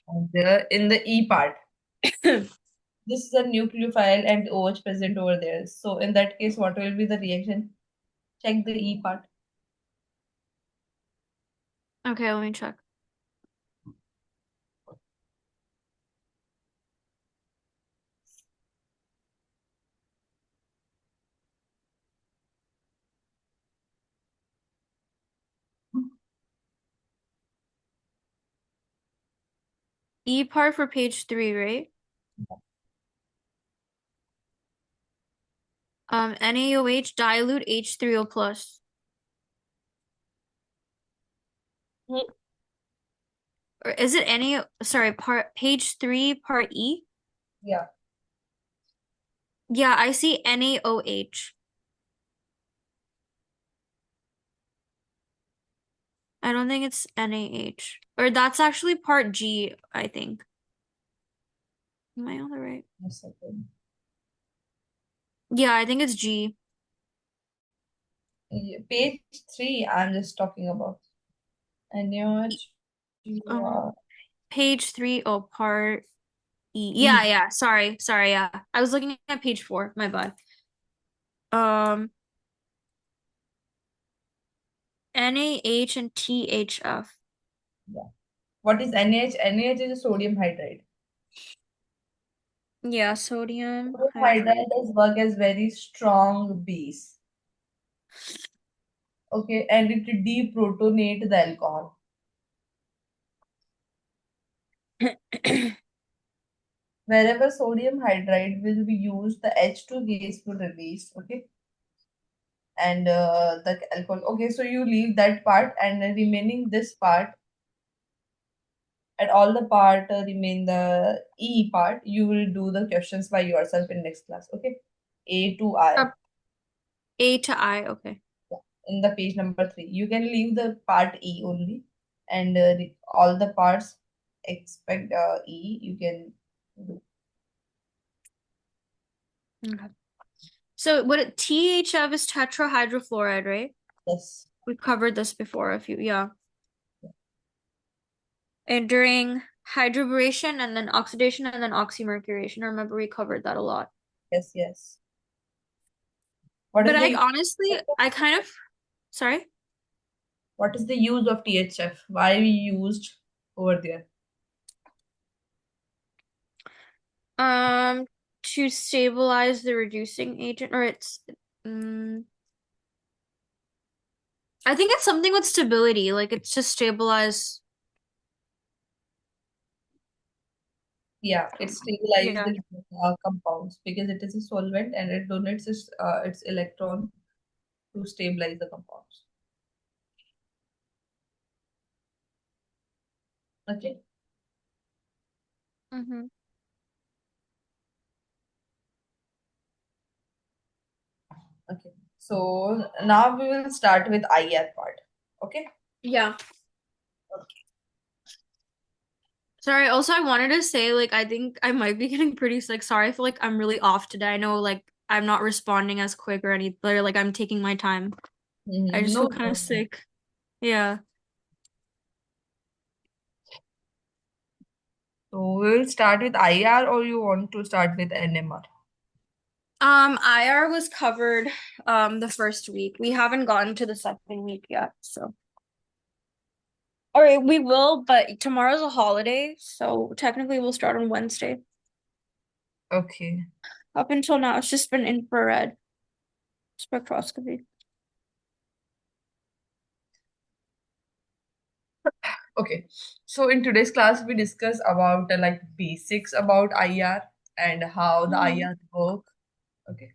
And in the E part, this is a nucleophile and OH present over there. So in that case, what will be the reaction? Check the E part. Okay, let me check. E part for page 3, right? NaOH dilute H3O plus. Or is it sorry, part page 3, part E? Yeah. Yeah, I see NaOH. I don't think it's NaH. Or that's actually part G, I think. Am I on the right? A second. Yeah, I think it's G. Yeah, page 3, I'm just talking about. NaOH. Um, Yeah. page 3, oh, part E. E. Yeah, yeah. Sorry, yeah. I was looking at page 4, my bad. Um, NaH and THF. Yeah. What is NaH? NaH is a sodium hydride. Yeah, sodium Sodium hydride hydride. does work as very strong base. Okay, and it deprotonate the alcohol. Wherever sodium hydride will be used, the H2 gas will release. Okay, and the alcohol. Okay, so you leave that part, and the remaining this part, and all the part remain the E part. You will do the questions by yourself in next class. Okay, A to I. A to I, okay. In the page number 3. You can leave the part E only, and all the parts expect E you can do. Okay. So what THF is tetrahydrofluoride, right? Yes, We've covered this before a few, yeah. And during hydroboration and then oxidation and then oxymercuration. I remember we covered that a lot. yes, yes. What But is I the honestly, I kind of, sorry, what is the use of THF? Why we used over there? um, to stabilize the reducing agent, or um, I think it's something with stability, like it's to stabilize, Yeah, it stabilizes yeah. the compounds because it is a solvent and it donates its electron to stabilize the compounds. Okay, Mm-hmm. okay. So now we will start with IR part. Okay. Yeah. Sorry, also I wanted to say like I think I might be getting pretty sick. Sorry, I feel like I'm really off today. I know like I'm not responding as quick or anything, or like I'm taking my time. I just No, feel kind of no, no. sick. Yeah. So we'll start with IR or you want to start with NMR? IR was covered the first week. We haven't gotten to the second week yet, so. All right, we will, but tomorrow's a holiday, so technically we'll start on Wednesday. Okay. Up until now, it's just been infrared spectroscopy. Okay. So in today's class, we discuss about like basics about IR and how the Mhm. IR work. Okay.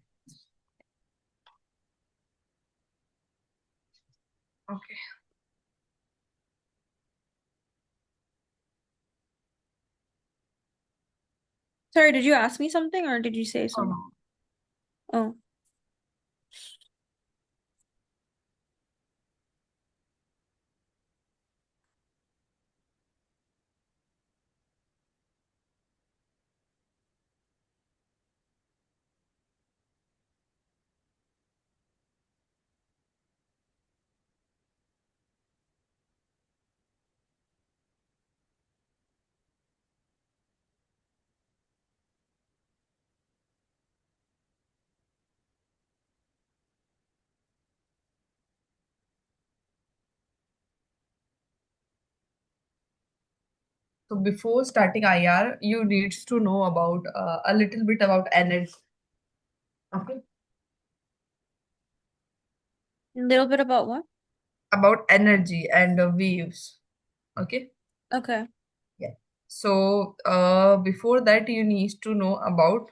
Okay. Sorry, did you ask me something or did you say No, something? no. Oh. So before starting IR, you needs to know about a little bit about energy. Okay. A little bit about what? About energy and waves. Okay. Okay. Yeah. So before that, you need to know about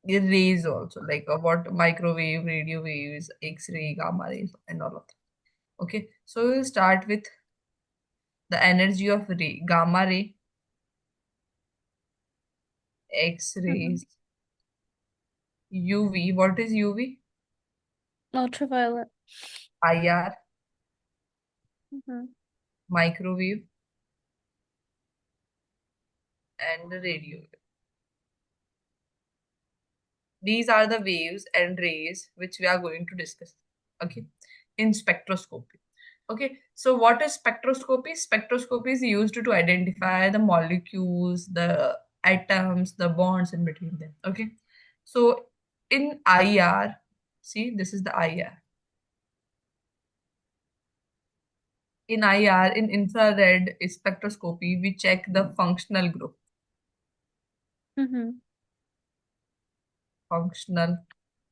the rays also, like about microwave, radio waves, X-ray, gamma rays, and all of that. Okay. So we'll start with the energy of ray, gamma ray, Mm-hmm. X-rays, UV. What is UV? Ultraviolet. IR, Mm-hmm. microwave, and the radio. These are the waves and rays which we are going to discuss. Okay, in spectroscopy. Okay, so what is spectroscopy? Spectroscopy is used to identify the molecules, the atoms, the bonds in between them. Okay, so in IR, see, this is the IR. In IR, in infrared spectroscopy, we check the functional group. Mm-hmm. Functional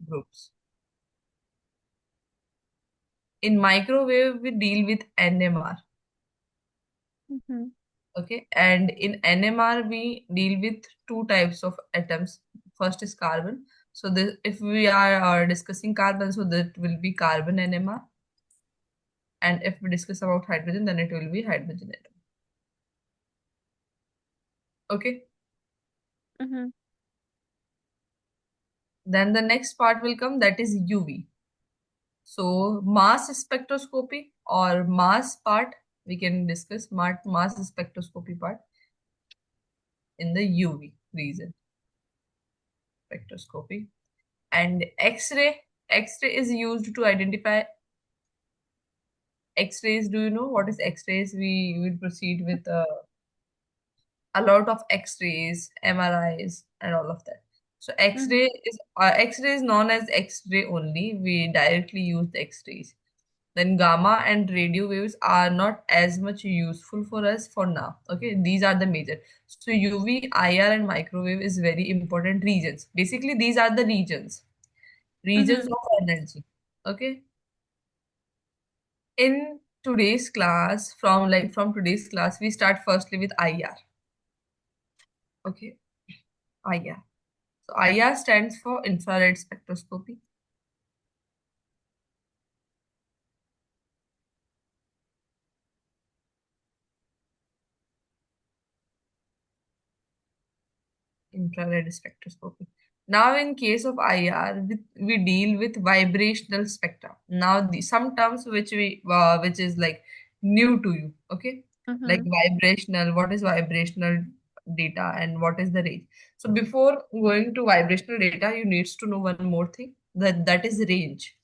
groups. In microwave, we deal with NMR. Mm-hmm. Okay, and in NMR, we deal with two types of atoms. First is carbon. So this, if we are discussing carbon, so that will be carbon NMR. And if we discuss about hydrogen, then it will be hydrogen atom. Okay. Mm-hmm. Then the next part will come, that is UV. So mass spectroscopy or mass part, we can discuss mass spectroscopy part in the UV region spectroscopy. And X-ray, X-ray is used to identify X-rays. Do you know what is X-rays? We will proceed with a lot of X-rays, MRIs, and all of that. So Mm-hmm. X-ray is known as X-ray only. We directly use the X-rays. Then gamma and radio waves are not as much useful for us for now. Okay, these are the major. So UV, IR, and microwave is very important regions. Basically, these are the regions Mm-hmm. of energy. Okay, in today's class, from today's class, we start firstly with IR. Okay, IR. So IR stands for infrared spectroscopy. Infrared spectroscopy. Now, in case of IR, we deal with vibrational spectra. Now, some terms which is like new to you. Okay, like Mm-hmm. vibrational. What is vibrational data and what is the range? So before going to vibrational data, you needs to know one more thing, that is range.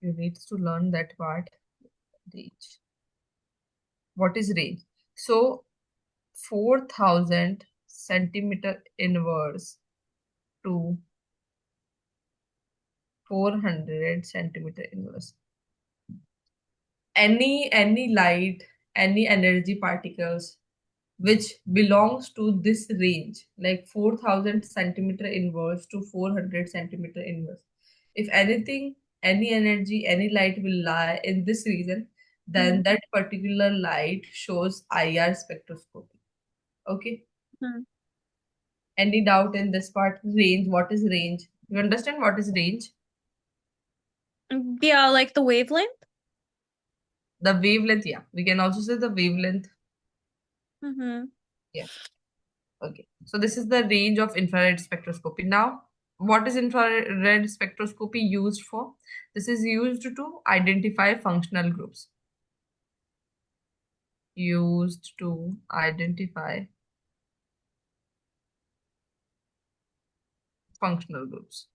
You needs to learn that part. Range. What is range? So 4,000 centimeter inverse to 400 centimeter inverse. Any light, any energy particles which belongs to this range, like 4,000 centimeter inverse to 400 centimeter inverse. If anything, any energy, any light will lie in this region, then that particular light shows IR spectroscopy. Okay. Mm-hmm. Any doubt in this part? Range. What is range? You understand what is range? Yeah, like the wavelength. The wavelength, yeah. We can also say the wavelength. Mm-hmm. Yeah. Okay, so this is the range of infrared spectroscopy. Now, what is infrared spectroscopy used for? This is used to identify functional groups. Used to identify functional groups.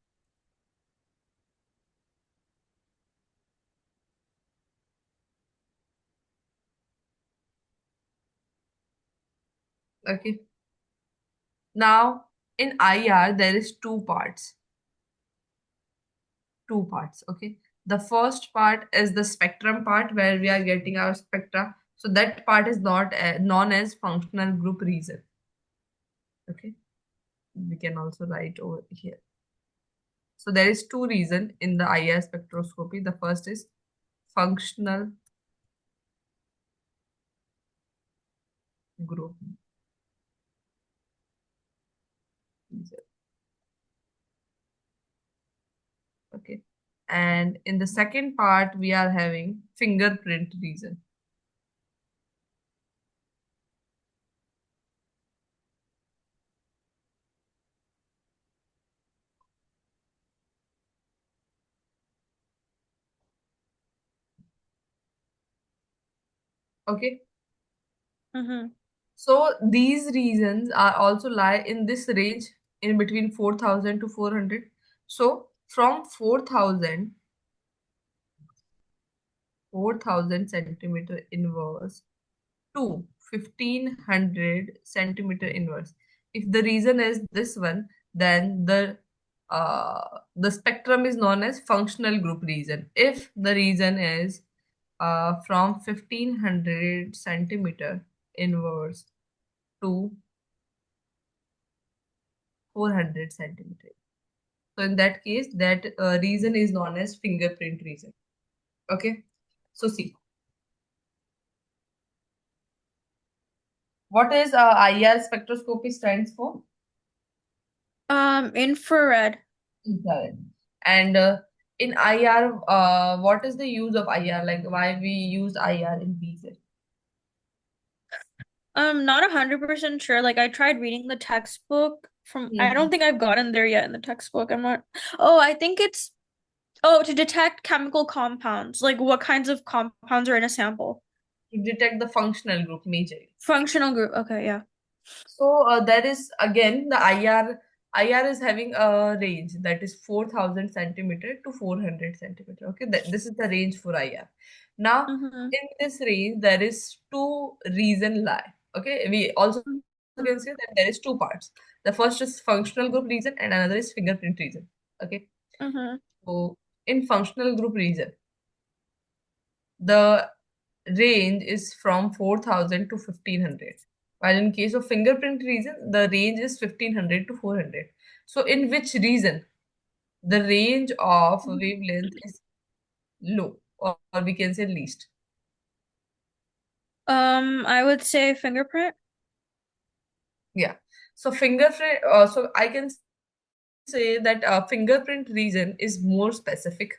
Okay. Now, in IR, there is two parts. Two parts. Okay. The first part is the spectrum part where we are getting our spectra. So that part is not known as functional group region. Okay. We can also write over here. So there is two reason in the IR spectroscopy. The first is functional group region. Okay. And in the second part, we are having fingerprint region. Okay. Mm-hmm. So these regions are also lie in this range in between 4,000 to 400. So from 4,000 centimeter inverse to 1,500 centimeter inverse. If the region is this one, then the spectrum is known as functional group region. If the region is from 1,500 centimeter inverse to 400 centimeter. So in that case, that region is known as fingerprint region. Okay. So see, what is IR spectroscopy stands for? Infrared. Infrared. And in IR, what is the use of IR? Like why we use IR in BZ? I'm not 100% sure. Like I tried reading the textbook from I don't Mhm. think I've gotten there yet in the textbook. I'm not. Oh, I think it's to detect chemical compounds. Like what kinds of compounds are in a sample. To detect the functional group majorly. Functional group. Okay, yeah. So that is again the IR. IR is having a range that is 4,000 centimeter to 400 centimeter. Okay, this is the range for IR. Now, Mm-hmm. in this range, there is two reason lie. Okay, we also can say that there is two parts. The first is functional group region and another is fingerprint region. Okay, Mm-hmm. so in functional group region, the range is from 4,000 to 1,500. While in case of fingerprint region, the range is 1,500 to 400. So in which region the range of wavelength is low, or we can say least? I would say fingerprint. Yeah. So fingerprint, so I can say that fingerprint region is more specific.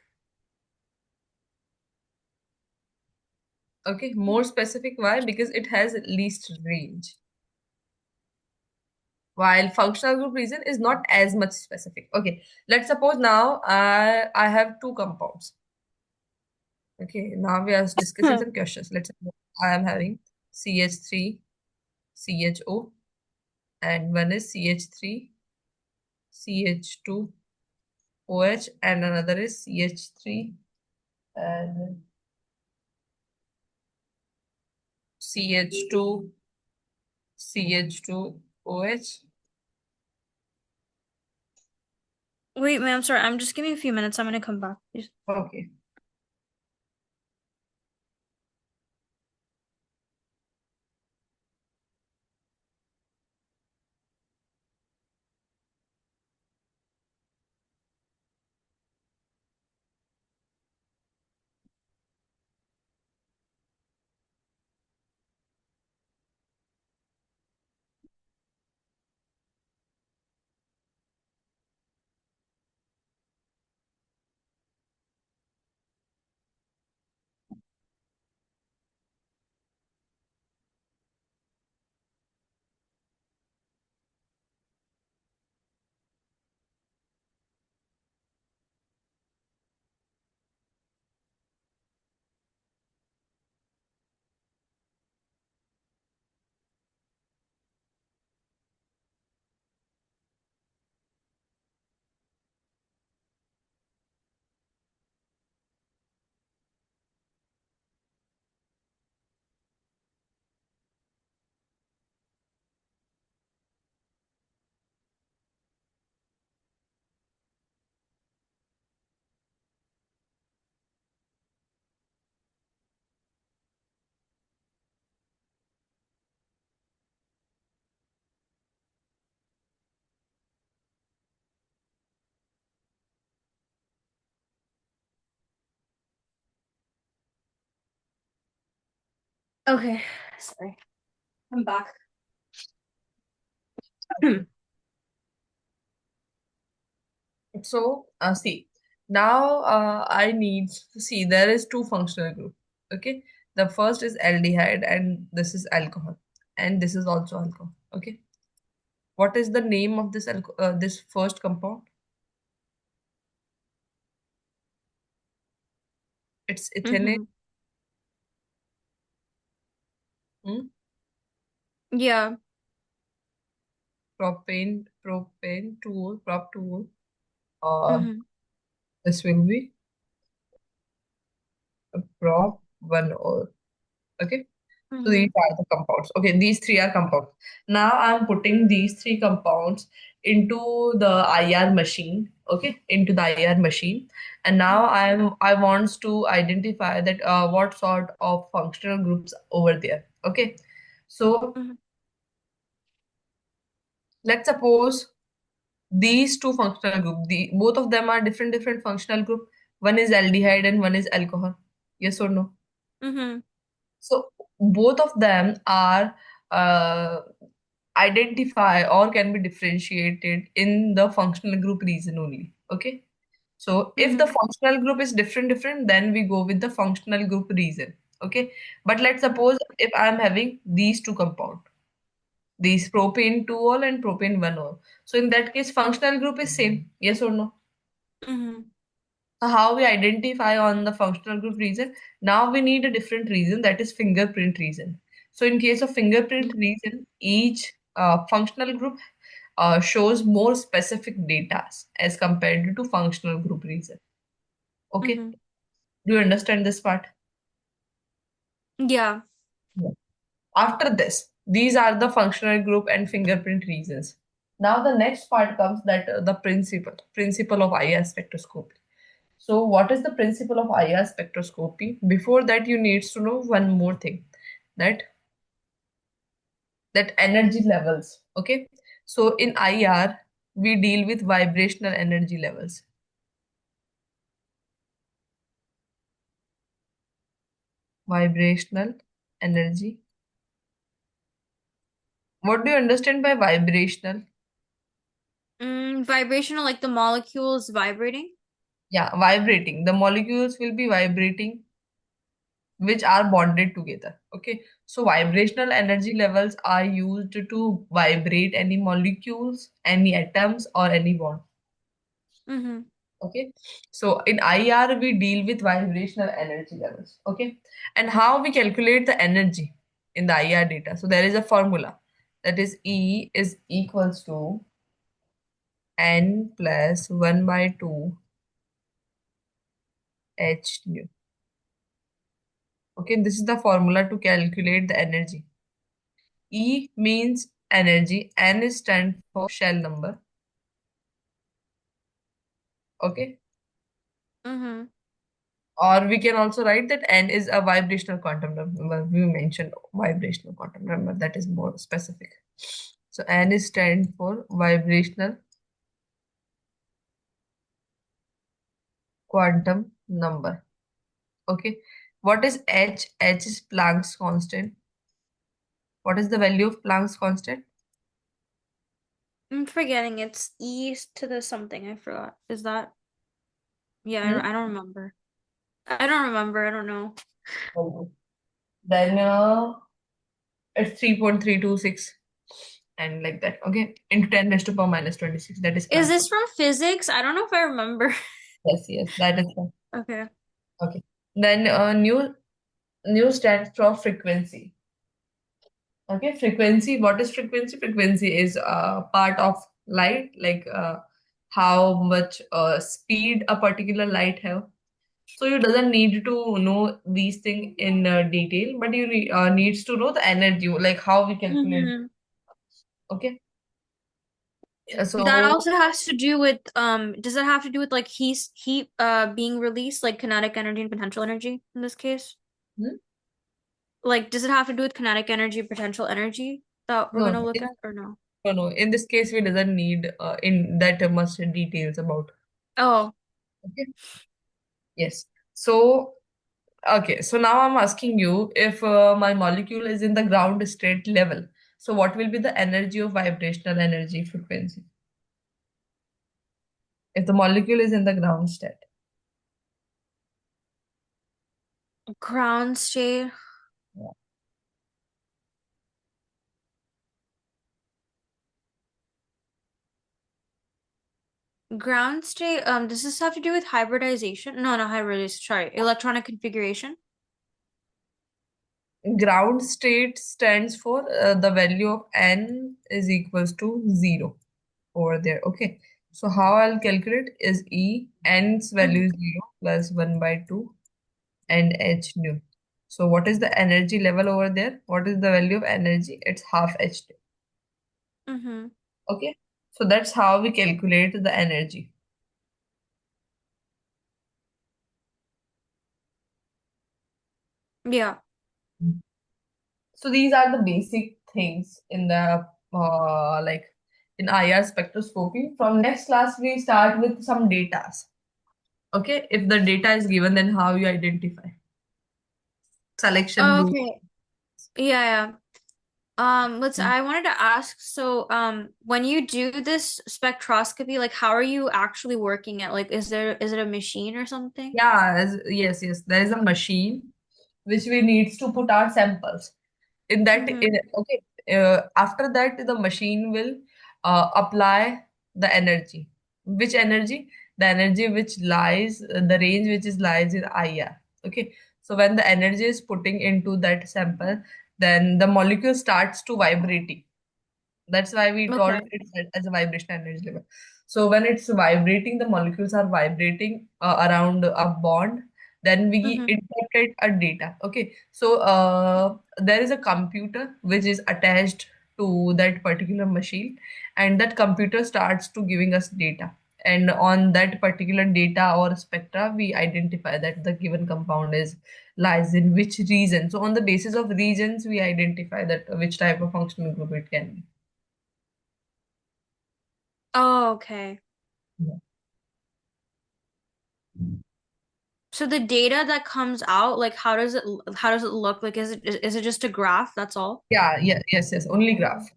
Okay, more specific. Why? Because it has least range. While functional group region is not as much specific. Okay, let's suppose now I have two compounds. Okay, now we are discussing some questions. Let's suppose I am having CH3 CHO and one is CH3 CH2 OH and another is CH3 and CH2 CH2 OH. Wait, ma'am, sorry. I'm just giving me a few minutes. I'm gonna come back, please. Okay. Okay, sorry. I'm back. Okay. So, see, now I need to see there is two functional group. Okay, the first is aldehyde, and this is alcohol, and this is also alcohol. Okay, what is the name of this first compound? It's ethane, Mm-hmm. hmm, Yeah. propane, 2 prop 2. Mm-hmm. This will be a prop 1 Okay. So Mm-hmm. these are the compounds. Okay, these three are compounds. Now I'm putting these three compounds into the IR machine. Okay, into the IR machine, and now I want to identify that what sort of functional groups over there. Okay, so Mm-hmm. let's suppose these two functional group. The both of them are different functional group. One is aldehyde and one is alcohol. Yes or no? Mm-hmm. So both of them are uh, identify or can be differentiated in the functional group region only. Okay. So if the Mm-hmm. functional group is different, then we go with the functional group region. Okay. But let's suppose if I'm having these two compound, these propane 2-ol and propane 1-ol. So in that case, functional group is same. Yes or no? Mm-hmm. So how we identify on the functional group region? Now we need a different region, that is fingerprint region. So in case of fingerprint region, each functional group shows more specific data as compared to functional group region. Okay, Mm-hmm. do you understand this part? Yeah. Yeah. After this, these are the functional group and fingerprint regions. Now the next part comes that the principle of IR spectroscopy. So, what is the principle of IR spectroscopy? Before that, you need to know one more thing, that energy levels. Okay, so in IR, we deal with vibrational energy levels. Vibrational energy. What do you understand by vibrational? Vibrational, like the molecules vibrating. Yeah, vibrating. The molecules will be vibrating, which are bonded together. Okay, so vibrational energy levels are used to vibrate any molecules, any atoms, or any bond. Mm-hmm. Okay, so in IR we deal with vibrational energy levels. Okay, and how we calculate the energy in the IR data? So there is a formula, that is E is equals to N plus 1 by 2 H nu. Okay, this is the formula to calculate the energy. E means energy, N is stand for shell number. Okay, Mm-hmm. or we can also write that N is a vibrational quantum number. We mentioned vibrational quantum number, that is more specific. So N is stand for vibrational quantum number. Okay, what is H? H is Planck's constant. What is the value of Planck's constant? I'm forgetting it's east to the something. I forgot. Is that? Yeah, Hmm? I don't remember. I don't remember. I don't know. Oh. Then it's 3.326 and like that. Okay, into 10 raised to power minus 26. That is Is Planck's this constant. from physics? I don't know if I remember. Yes, yes, that is Okay. okay. Then new stands for frequency. Okay, frequency. What is frequency? Frequency is part of light, like how much speed a particular light have. So you doesn't need to know these things in detail, but you needs to know the energy, like how we calculate. Mm-hmm. Okay, yeah, That so also has to do with does that have to do with like heat being released, like kinetic energy and potential energy in this case? hmm? Like does it have to do with kinetic energy, potential energy that we're No, gonna no, look at or no? no, no. In this case, we doesn't need in that much details about. Oh. Okay. Yes. So Okay, so now I'm asking you if my molecule is in the ground state level. So what will be the energy of vibrational energy frequency if the molecule is in the ground state? Ground state. Yeah. Ground state, does this have to do with hybridization? No, not hybridization, sorry. Electronic configuration. Ground state stands for the value of n is equals to 0 over there. Okay. So how I'll calculate is E, n's value Mm-hmm. is 0 plus 1 by 2 and h nu. So what is the energy level over there? What is the value of energy? It's half h nu. Mm-hmm. Okay. So that's how we calculate the energy. Yeah. So these are the basic things in the like in IR spectroscopy. From next class, we start with some data. Okay, if the data is given, then how you identify selection rule. Okay. Yeah, yeah. I wanted to ask, so when you do this spectroscopy, like how are you actually working it? Like is it a machine or something? Yeah, yes, yes. There is a machine which we needs to put our samples. Mm-hmm. Okay, after that, the machine will apply the energy. Which energy? The energy which lies, the range which is lies in IR. Okay, so when the energy is putting into that sample, then the molecule starts to vibrating. That's why we told Okay. it as a vibrational energy level. So when it's vibrating, the molecules are vibrating around a bond. Then we Mm-hmm. interpret a data. Okay, so there is a computer which is attached to that particular machine, and that computer starts to giving us data. And on that particular data or spectra, we identify that the given compound is lies in which region. So on the basis of regions, we identify that which type of functional group it can be. Oh, okay. Yeah, So the data that comes out, like how does it look? Like is it just a graph? That's all? yeah, yes, yes. Only graph.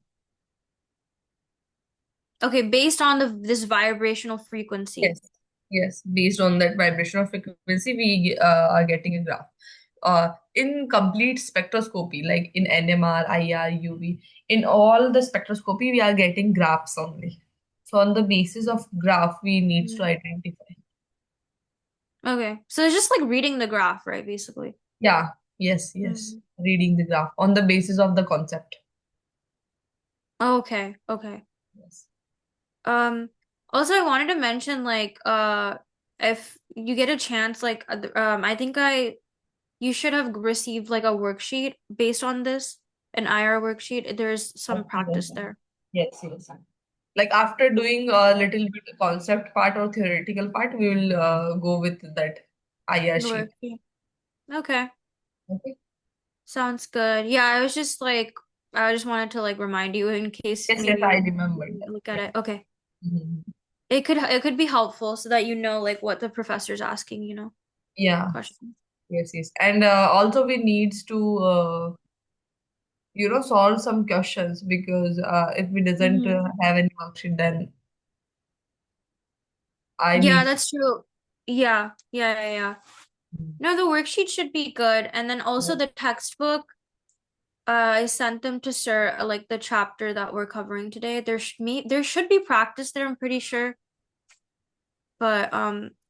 Okay, based on this vibrational frequency. Yes, yes. Based on that vibrational frequency, we are getting a graph. In complete spectroscopy, like in NMR, IR, UV, in all the spectroscopy, we are getting graphs only. So on the basis of graph, we need to Mhm. identify. Okay. So it's just like reading the graph, right, basically. Yeah, yes, yes. Mhm. Reading the graph on the basis of the concept. Okay, okay. Yes. Um, Also I wanted to mention like if you get a chance like I think I you should have received like a worksheet based on this, an IR worksheet. There's some practice there. Yes, yes. Like after doing a little bit concept part or theoretical part, we will go with that IR The sheet. worksheet. Okay. Okay. Sounds good. Yeah, I was just like I just wanted to like remind you in case Yes, yes, maybe I you remembered that. look at Yeah. it. Okay. Mhm. It could be helpful so that you know like what the professor's asking, Yeah. questions. Yes, yes. And also we needs to solve some questions because if we doesn't Hmm. have any worksheet, then I Yeah, need. that's true. Yeah, yeah, yeah, yeah. No, the worksheet should be good. And then also Yeah. the textbook, I sent them to Sir, like the chapter that we're covering today. There should be practice there, I'm pretty sure. But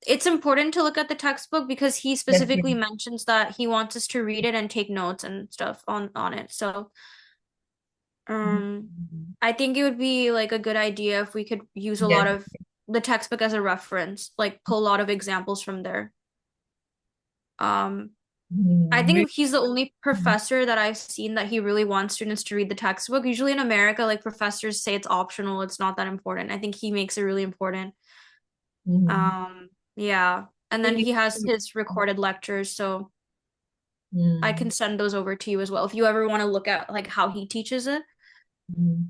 it's important to look at the textbook because he specifically Definitely. mentions that he wants us to read it and take notes and stuff on it. So um Mhm. I think it would be like a good idea if we could use a lot Yes. of the textbook as a reference, like pull a lot of examples from there. Um I Mhm. think he's the only professor that I've seen that he really wants students to read the textbook. Usually in America, like professors say it's optional, it's not that important. I think he makes it really important. Mhm. Yeah. And We then need he has to- his recorded lectures, so I Mhm. can send those over to you as well if you ever want to look at like how he teaches it. Mhm.